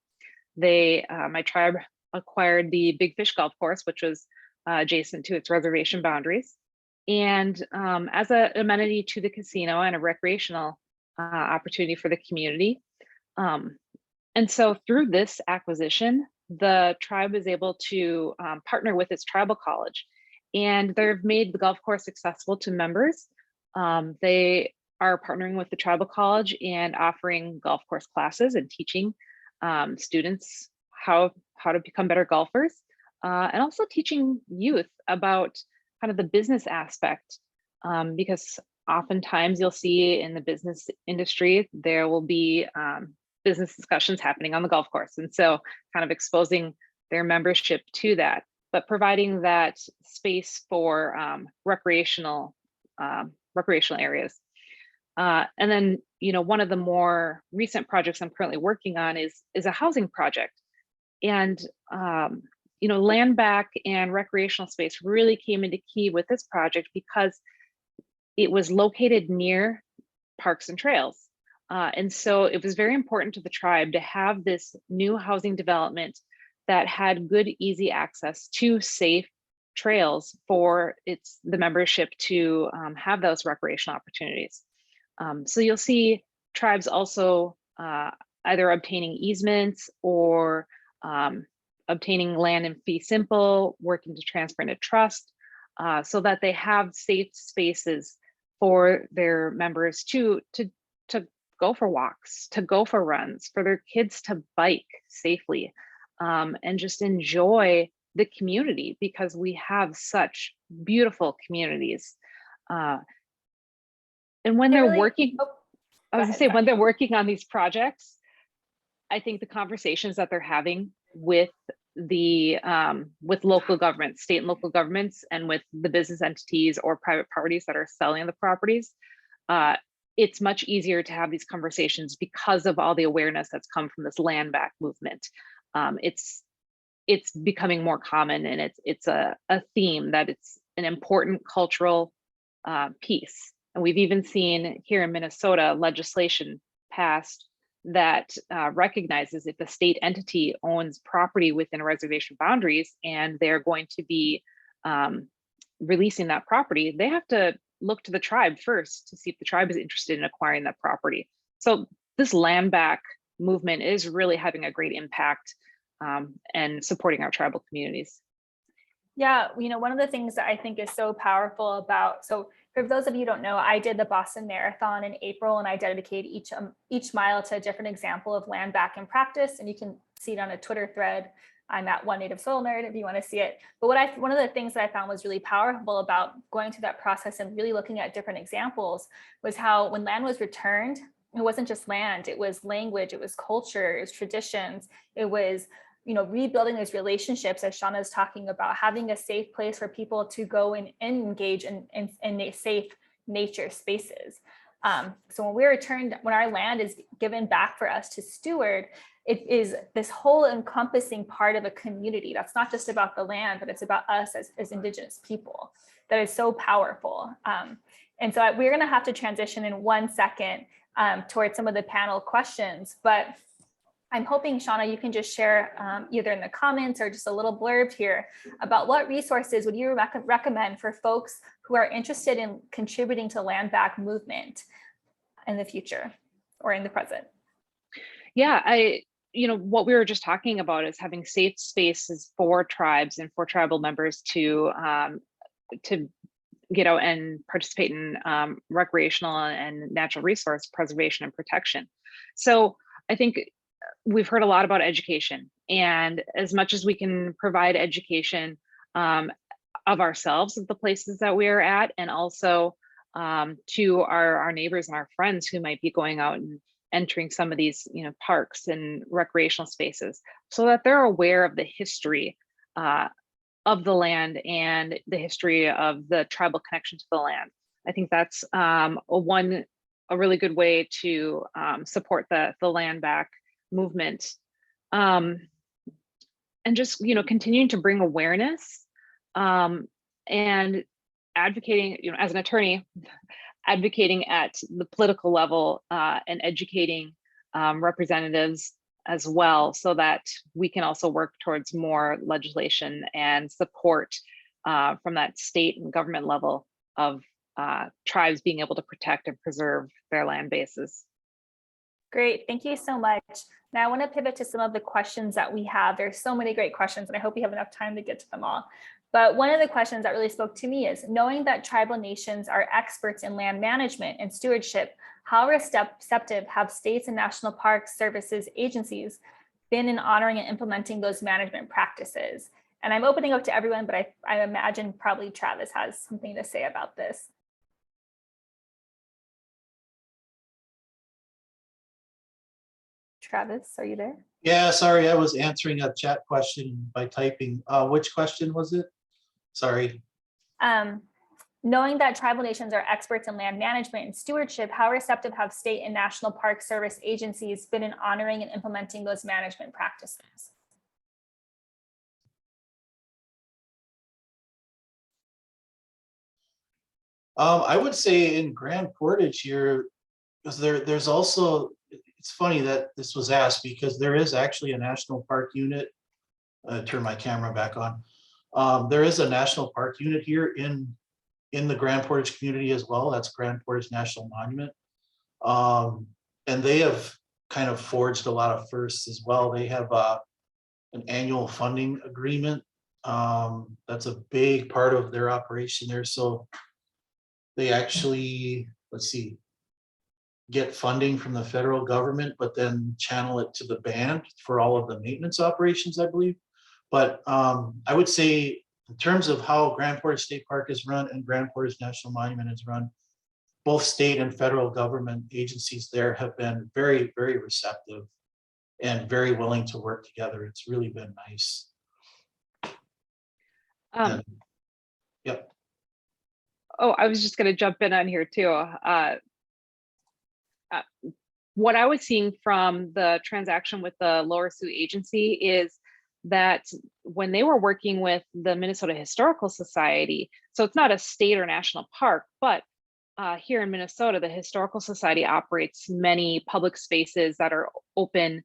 My tribe acquired the Big Fish Golf Course, which was adjacent to its reservation boundaries. And as an amenity to the casino and a recreational opportunity for the community. And so through this acquisition, the tribe is able to partner with its tribal college, and they've made the golf course accessible to members. They are partnering with the tribal college and offering golf course classes and teaching students how to become better golfers, and also teaching youth about kind of the business aspect, because oftentimes you'll see in the business industry, there will be business discussions happening on the golf course. And so kind of exposing their membership to that, but providing that space for recreational areas. And then, one of the more recent projects I'm currently working on is a housing project. And, land back and recreational space really came into key with this project because it was located near parks and trails. And so it was very important to the tribe to have this new housing development that had good, easy access to safe trails for the membership to have those recreational opportunities. So you'll see tribes also either obtaining easements or obtaining land in fee simple, working to transfer into trust, so that they have safe spaces for their members to go for walks, to go for runs, for their kids to bike safely, and just enjoy the community, because we have such beautiful communities. And when they're working, I was gonna say, when they're working on these projects, I think the conversations that they're having with local governments, state and local governments, and with the business entities or private parties that are selling the properties, it's much easier to have these conversations because of all the awareness that's come from this land back movement. It's becoming more common, and it's a theme that it's an important cultural piece. And we've even seen here in Minnesota legislation passed that recognizes if a state entity owns property within reservation boundaries and they're going to be releasing that property, they have to look to the tribe first to see if the tribe is interested in acquiring that property. So this land back movement is really having a great impact and supporting our tribal communities. Yeah, one of the things that I think is so powerful about, so for those of you who don't know, I did the Boston Marathon in April, and I dedicated each mile to a different example of land back in practice, and you can see it on a Twitter thread. I'm at One Native Soil Nerd if you want to see it. But one of the things that I found was really powerful about going through that process and really looking at different examples was how when land was returned, it wasn't just land, it was language, it was culture, it was traditions, it was rebuilding those relationships, as Shauna is talking about, having a safe place for people to go and engage in safe nature spaces. So when our land is given back for us to steward, it is this whole encompassing part of a community. That's not just about the land, but it's about us as Indigenous people. That is so powerful. And so we're going to have to transition in 1 second towards some of the panel questions, but I'm hoping, Shauna, you can just share either in the comments or just a little blurb here about what resources would you recommend for folks who are interested in contributing to land back movement in the future or in the present? Yeah, what we were just talking about is having safe spaces for tribes and for tribal members to get out and participate in recreational and natural resource preservation and protection. So I think we've heard a lot about education, and as much as we can provide education of ourselves, of the places that we are at, and also to our neighbors and our friends who might be going out and entering some of these parks and recreational spaces, so that they're aware of the history of the land and the history of the tribal connection to the land. I think that's a really good way to support the land back movement, and just continuing to bring awareness and advocating, as an attorney, advocating at the political level and educating representatives as well, so that we can also work towards more legislation and support from that state and government level of tribes being able to protect and preserve their land bases. Great, thank you so much. Now I want to pivot to some of the questions that we have. There's so many great questions, and I hope we have enough time to get to them all. But one of the questions that really spoke to me is, knowing that tribal nations are experts in land management and stewardship, how receptive have states and national park services agencies been in honoring and implementing those management practices? And I'm opening up to everyone, but I imagine probably Travis has something to say about this. Travis, are you there? Yeah, sorry, I was answering a chat question by typing. Which question was it? Sorry. Knowing that tribal nations are experts in land management and stewardship, how receptive have state and national park service agencies been in honoring and implementing those management practices? I would say in Grand Portage here, because there's also, it's funny that this was asked because there is actually a national park unit. Turn my camera back on. There is a national park unit here in the Grand Portage community as well. That's Grand Portage National Monument. And they have kind of forged a lot of firsts as well. They have an annual funding agreement. That's a big part of their operation there. So they actually, let's see, get funding from the federal government, but then channel it to the band for all of the maintenance operations, I believe. But I would say in terms of how Grand Portage State Park is run and Grand Portage National Monument is run, both state and federal government agencies there have been very, very receptive and very willing to work together. It's really been nice. Yep. Oh, I was just going to jump in on here too. What I was seeing from the transaction with the Lower Sioux Agency is that when they were working with the Minnesota Historical Society, so it's not a state or national park, but here in Minnesota, the Historical Society operates many public spaces that are open,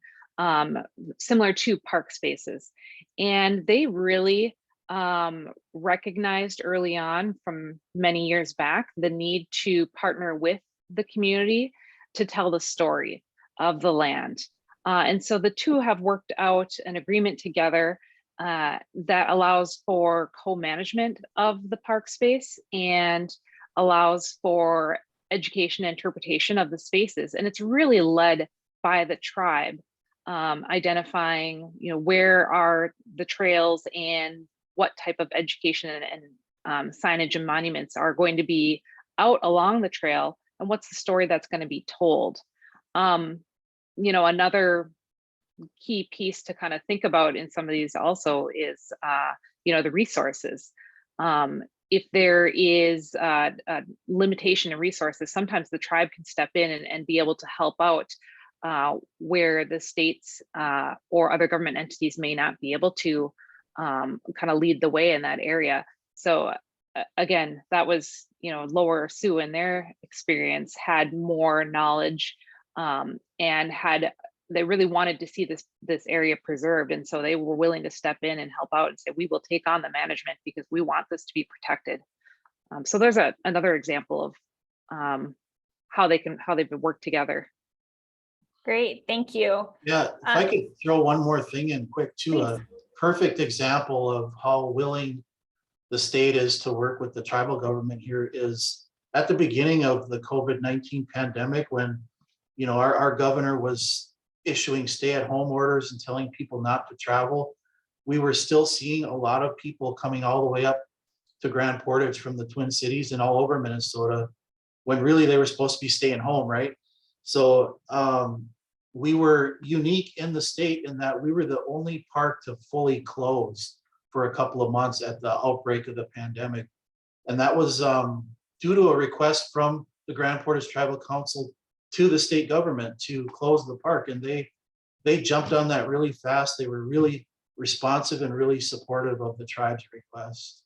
similar to park spaces. And they really recognized early on, from many years back, the need to partner with the community to tell the story of the land. And so the two have worked out an agreement together that allows for co-management of the park space and allows for education and interpretation of the spaces. And it's really led by the tribe, identifying, where are the trails and what type of education and signage and monuments are going to be out along the trail, and what's the story that's going to be told. Another key piece to kind of think about in some of these also is, the resources. If there is a limitation in resources, sometimes the tribe can step in and be able to help out where the states or other government entities may not be able to kind of lead the way in that area. So again, that was, Lower Sioux in their experience had more knowledge and they really wanted to see this area preserved. And so they were willing to step in and help out and say, we will take on the management because we want this to be protected. So there's another example of how they've worked together. Great, thank you. Yeah, if I could throw one more thing in quick too, Please. a perfect example of how willing the state is to work with the tribal government here is at the beginning of the COVID-19 pandemic, when our governor was issuing stay-at-home orders and telling people not to travel. We were still seeing a lot of people coming all the way up to Grand Portage from the Twin Cities and all over Minnesota, when really they were supposed to be staying home, right? So we were unique in the state in that we were the only park to fully close for a couple of months at the outbreak of the pandemic. And that was due to a request from the Grand Portage Tribal Council to the state government to close the park. And they jumped on that really fast. They were really responsive and really supportive of the tribe's request.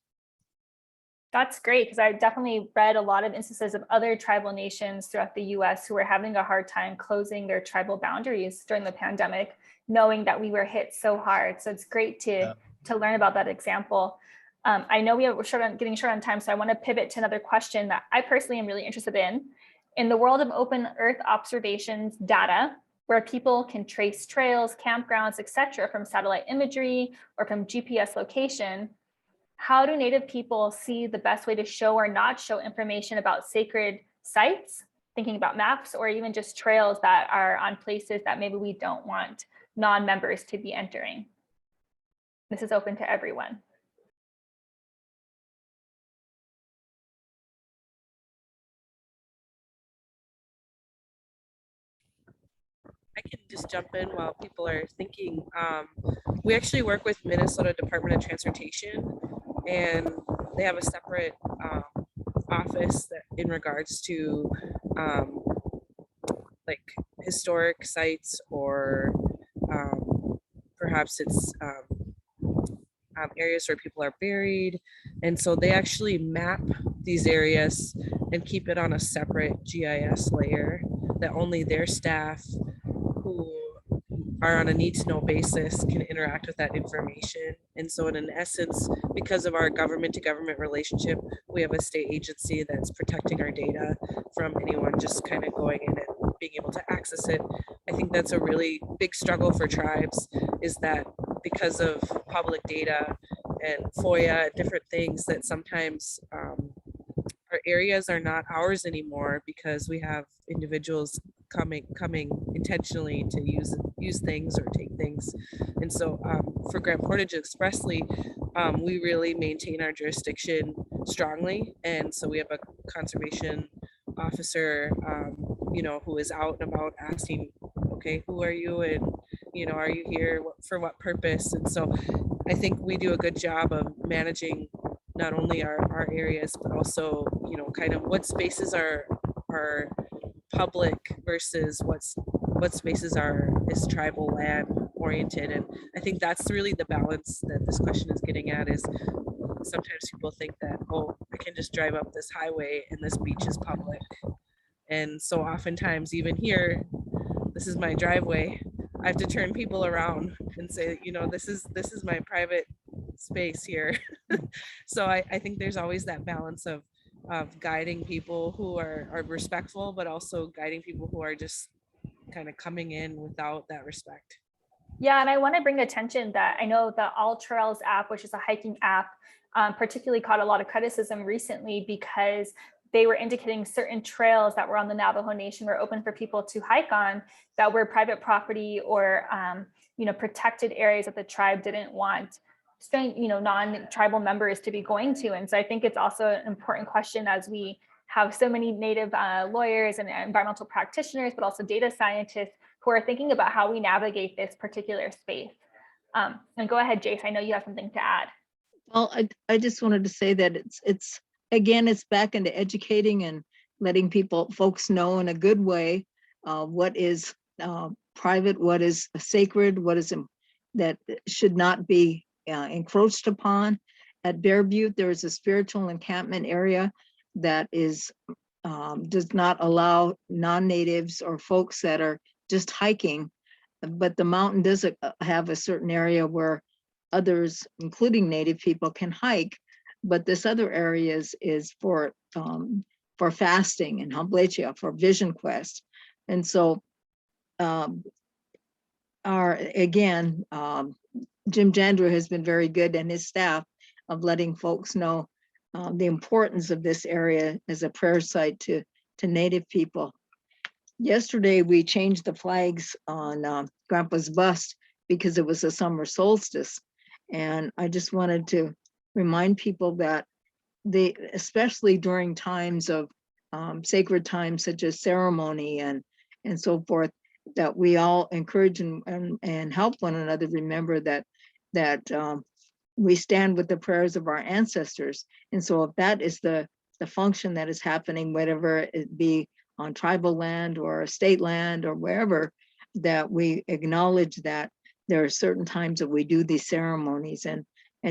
That's great, because I definitely read a lot of instances of other tribal nations throughout the US who were having a hard time closing their tribal boundaries during the pandemic, knowing that we were hit so hard. So it's great to learn about that example. I know we're getting short on time, so I want to pivot to another question that I personally am really interested in. In the world of open Earth observations data, where people can trace trails, campgrounds, etc., from satellite imagery or from GPS location, how do Native people see the best way to show or not show information about sacred sites, thinking about maps, or even just trails that are on places that maybe we don't want non-members to be entering? This is open to everyone. I can just jump in while people are thinking. We actually work with Minnesota Department of Transportation, and they have a separate office that in regards to like historic sites, or perhaps it's areas where people are buried. And so they actually map these areas and keep it on a separate GIS layer that only their staff who are on a need-to-know basis can interact with that information. And so in essence, because of our government-to-government relationship, we have a state agency that's protecting our data from anyone just kind of going in and being able to access it. I think that's a really big struggle for tribes, is that because of public data and FOIA, different things, that sometimes our areas are not ours anymore because we have individuals coming intentionally to use things or take things. And so for Grand Portage expressly, we really maintain our jurisdiction strongly. And so we have a conservation officer, who is out and about asking, okay, who are you? And, are you here for what purpose? And so I think we do a good job of managing not only our areas, but also, kind of what spaces are public versus what spaces is tribal land oriented. And I think that's really the balance that this question is getting at, is sometimes people think that, oh, I can just drive up this highway and this beach is public. And so oftentimes, even here, this is my driveway, I have to turn people around and say, this is my private space here. So I think there's always that balance of guiding people who are respectful, but also guiding people who are just kind of coming in without that respect. Yeah, and I want to bring attention that I know the All Trails app, which is a hiking app, particularly caught a lot of criticism recently because they were indicating certain trails that were on the Navajo Nation were open for people to hike on that were private property or protected areas that the tribe didn't want non-tribal members to be going to. And so I think it's also an important question, as we have so many Native lawyers and environmental practitioners, but also data scientists who are thinking about how we navigate this particular space. And go ahead, Jace, I know you have something to add. Well, I just wanted to say that it's back into educating and letting folks know in a good way what is private, what is sacred, what is that should not be encroached upon. At Bear Butte, there is a spiritual encampment area that does not allow non-natives or folks that are just hiking, but the mountain does have a certain area where others, including Native people, can hike. But this other area is for fasting and Humblechia, for Vision Quest. And so Jim Jandrew has been very good, and his staff, of letting folks know the importance of this area as a prayer site to Native people. Yesterday, we changed the flags on Grandpa's bust because it was a summer solstice. And I just wanted to remind people that especially during times of sacred times such as ceremony and so forth, that we all encourage and help one another remember that we stand with the prayers of our ancestors. And so if that is the function that is happening, whatever it be on tribal land or state land or wherever, that we acknowledge that there are certain times that we do these ceremonies, and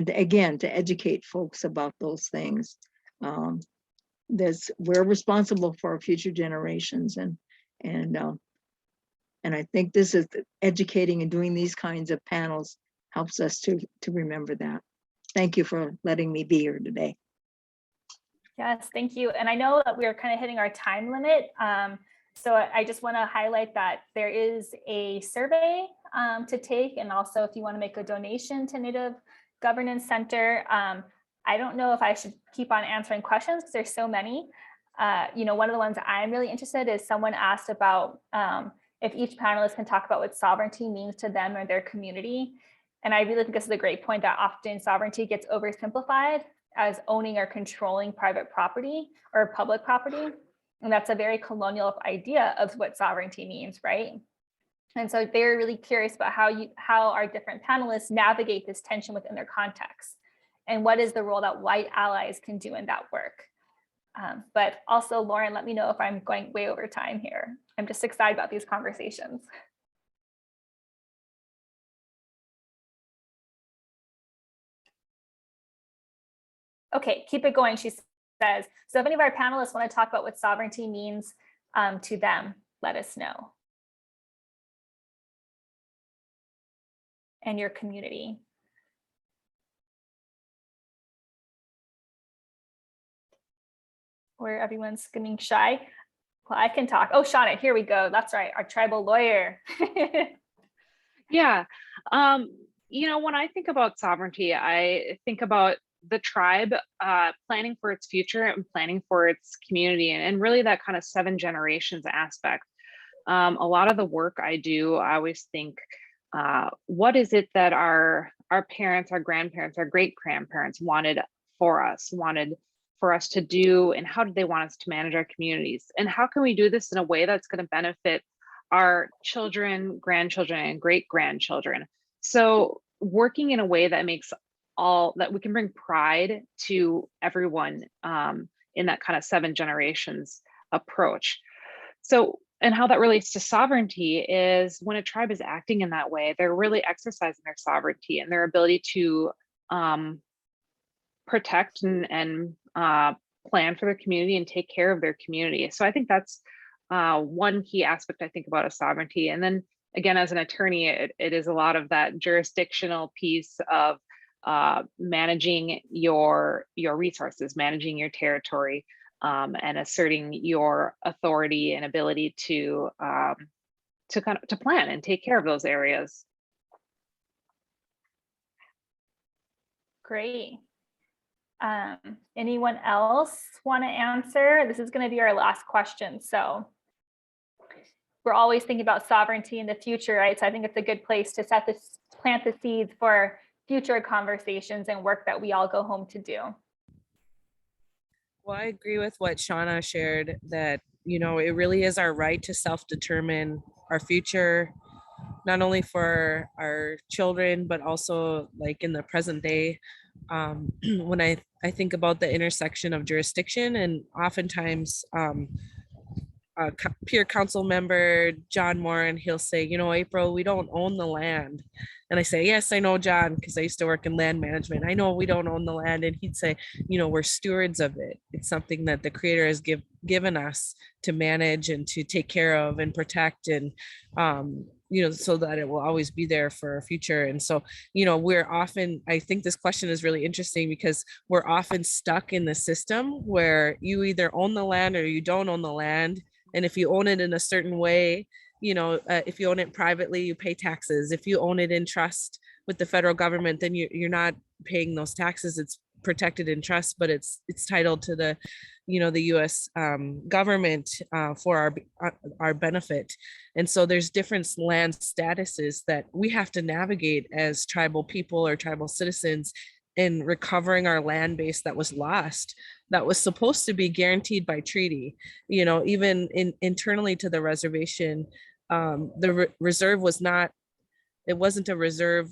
again, to educate folks about those things. we're responsible for our future generations, and I think this is educating and doing these kinds of panels helps us to remember that. Thank you for letting me be here today. Yes, thank you. And I know that we're kind of hitting our time limit. So I just want to highlight that there is a survey to take, and also if you want to make a donation to Native Governance Center. I don't know if I should keep on answering questions because there's so many. One of the ones I'm really interested in is someone asked about if each panelist can talk about what sovereignty means to them or their community. And I really think this is a great point that often sovereignty gets oversimplified as owning or controlling private property or public property. And that's a very colonial idea of what sovereignty means, right? And so they're really curious about how our different panelists navigate this tension within their context, and what is the role that white allies can do in that work. But also, Lauren, let me know if I'm going way over time here. I'm just excited about these conversations. Okay, keep it going, she says. So if any of our panelists want to talk about what sovereignty means to them, let us know. And your community. Where everyone's getting shy. Well, I can talk. Oh, Shauna, here we go. That's right, our tribal lawyer. Yeah. When I think about sovereignty, I think about the tribe planning for its future and planning for its community, and really that kind of 7 generations aspect. A lot of the work I do, I always think, what is it that our parents, our grandparents, our great grandparents wanted for us to do, and how did they want us to manage our communities, and how can we do this in a way that's going to benefit our children, grandchildren, and great grandchildren? So working in a way that makes that we can bring pride to everyone in that kind of 7 generations approach. So, and how that relates to sovereignty is when a tribe is acting in that way, they're really exercising their sovereignty and their ability to protect and plan for their community and take care of their community. So I think that's one key aspect I think about of sovereignty. And then again, as an attorney, it is a lot of that jurisdictional piece of managing your resources, managing your territory, and asserting your authority and ability to plan and take care of those areas. Great. Anyone else want to answer? This is going to be our last question. So we're always thinking about sovereignty in the future, right? So I think it's a good place to plant the seeds for future conversations and work that we all go home to do. Well, I agree with what Shauna shared, that, it really is our right to self-determine our future, not only for our children, but also like in the present day. When I think about the intersection of jurisdiction, and oftentimes peer council member John Moran, he'll say, April, we don't own the land. And I say, yes, I know, John, because I used to work in land management. I know we don't own the land. And he'd say, we're stewards of it. It's something that the Creator has given us to manage and to take care of and protect, and so that it will always be there for our future. And so, we're often, I think this question is really interesting because we're often stuck in the system where you either own the land or you don't own the land. And if you own it in a certain way, if you own it privately, you pay taxes. If you own it in trust with the federal government, then you're not paying those taxes. It's protected in trust, but it's titled to the, the U.S. Government for our benefit. And so there's different land statuses that we have to navigate as tribal people or tribal citizens in recovering our land base that was lost, that was supposed to be guaranteed by treaty. Even internally to the reservation, the reserve wasn't a reserve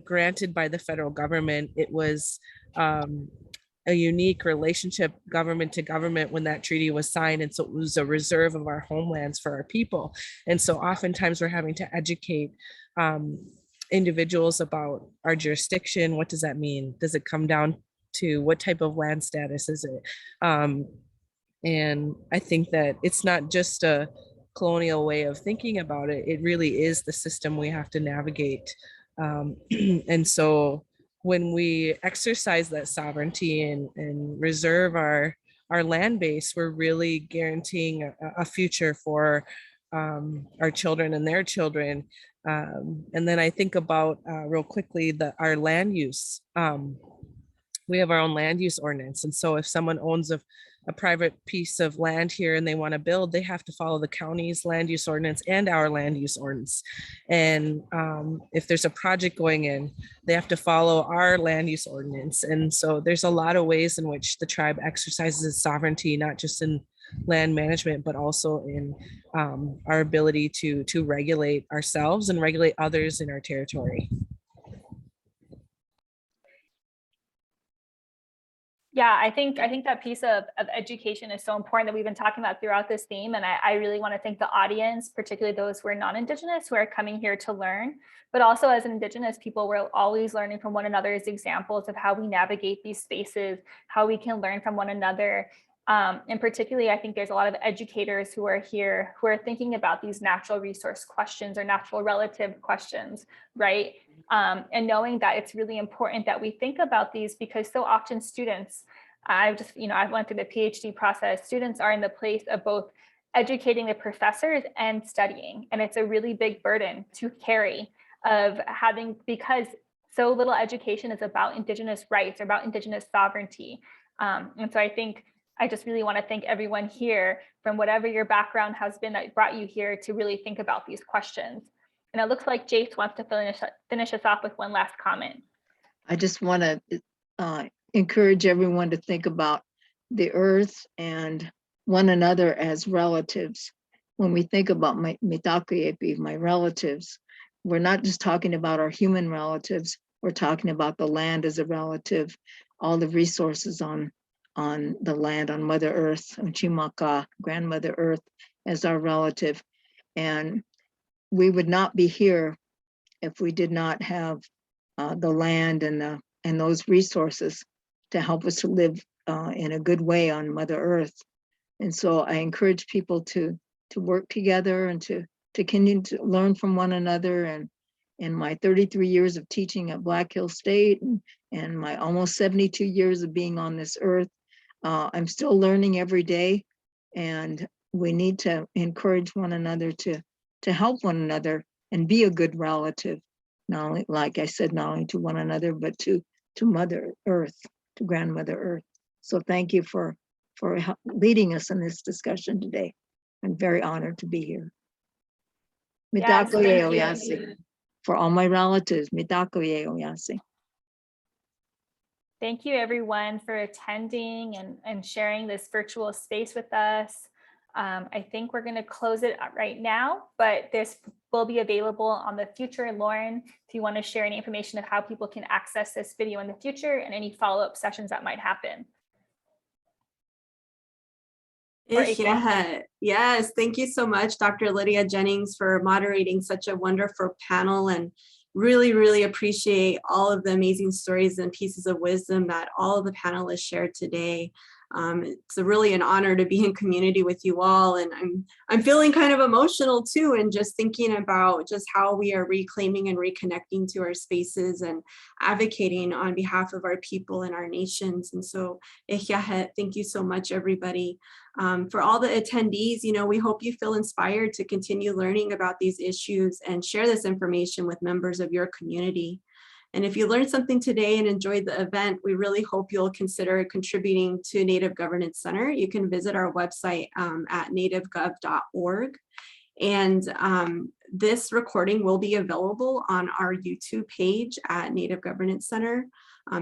granted by the federal government. It was a unique relationship government to government when that treaty was signed. And so it was a reserve of our homelands for our people. And so oftentimes we're having to educate individuals about our jurisdiction. What does that mean? Does it come down to what type of land status is it. And I think that it's not just a colonial way of thinking about it. It really is the system we have to navigate. And so when we exercise that sovereignty and reserve our land base, we're really guaranteeing a future for our children and their children. And then I think about real quickly our land use. We have our own land use ordinance. And so if someone owns a private piece of land here and they want to build, they have to follow the county's land use ordinance and our land use ordinance. And if there's a project going in, they have to follow our land use ordinance. And so there's a lot of ways in which the tribe exercises its sovereignty, not just in land management, but also in our ability to regulate ourselves and regulate others in our territory. Yeah, I think that piece of education is so important that we've been talking about throughout this theme. And I really want to thank the audience, particularly those who are non-Indigenous, who are coming here to learn. But also as Indigenous people, we're always learning from one another's examples of how we navigate these spaces, how we can learn from one another. And particularly, I think there's a lot of educators who are here who are thinking about these natural resource questions or natural relative questions, right? And knowing that it's really important that we think about these, because so often students, I've went through the PhD process, students are in the place of both educating the professors and studying. And it's a really big burden to carry of having, because so little education is about Indigenous rights or about Indigenous sovereignty. And so I just really want to thank everyone here from whatever your background has been that brought you here to really think about these questions. And it looks like Jace wants to finish us off with one last comment. I just want to encourage everyone to think about the earth and one another as relatives. When we think about my relatives, we're not just talking about our human relatives, we're talking about the land as a relative, all the resources on the land, on Mother Earth, on Chimaka, Grandmother Earth as our relative. And we would not be here if we did not have the land and those resources to help us to live in a good way on Mother Earth. And so I encourage people to work together and to continue to learn from one another. And in my 33 years of teaching at Black Hill State and my almost 72 years of being on this earth, I'm still learning every day, and we need to encourage one another to help one another and be a good relative, not only, like I said, not only to one another, but to Mother Earth, to Grandmother Earth. So thank you for leading us in this discussion today. I'm very honored to be here. Yes, Mitako thank Oyasi. For all my relatives, Mitako Oyasi. Thank you everyone for attending and sharing this virtual space with us. I think we're going to close it right now, but this will be available on the future. Lauren, if you want to share any information of how people can access this video in the future and any follow-up sessions that might happen. Yes, thank you so much, Dr. Lydia Jennings, for moderating such a wonderful panel, and really appreciate all of the amazing stories and pieces of wisdom that all of the panelists shared today. It's really an honor to be in community with you all, and I'm feeling kind of emotional too, and just thinking about just how we are reclaiming and reconnecting to our spaces and advocating on behalf of our people and our nations. And so thank you so much, everybody. For all the attendees, we hope you feel inspired to continue learning about these issues and share this information with members of your community. And if you learned something today and enjoyed the event, we really hope you'll consider contributing to Native Governance Center. You can visit our website at nativegov.org. And this recording will be available on our YouTube page at Native Governance Center.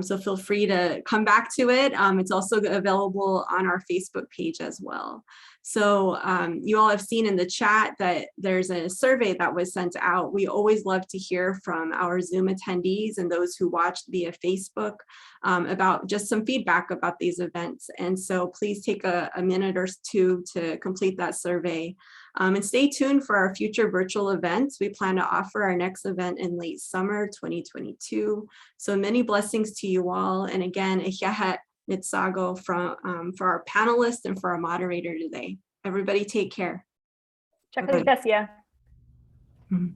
So feel free to come back to it. It's also available on our Facebook page as well. So you all have seen in the chat that there's a survey that was sent out. We always love to hear from our Zoom attendees and those who watched via Facebook about just some feedback about these events. And so please take a minute or two to complete that survey. And stay tuned for our future virtual events. We plan to offer our next event in late summer 2022. So many blessings to you all. And again, Ihiahet Nitsago for our panelists and for our moderator today. Everybody take care. Chakra Bye-bye. Gracia. Mhm.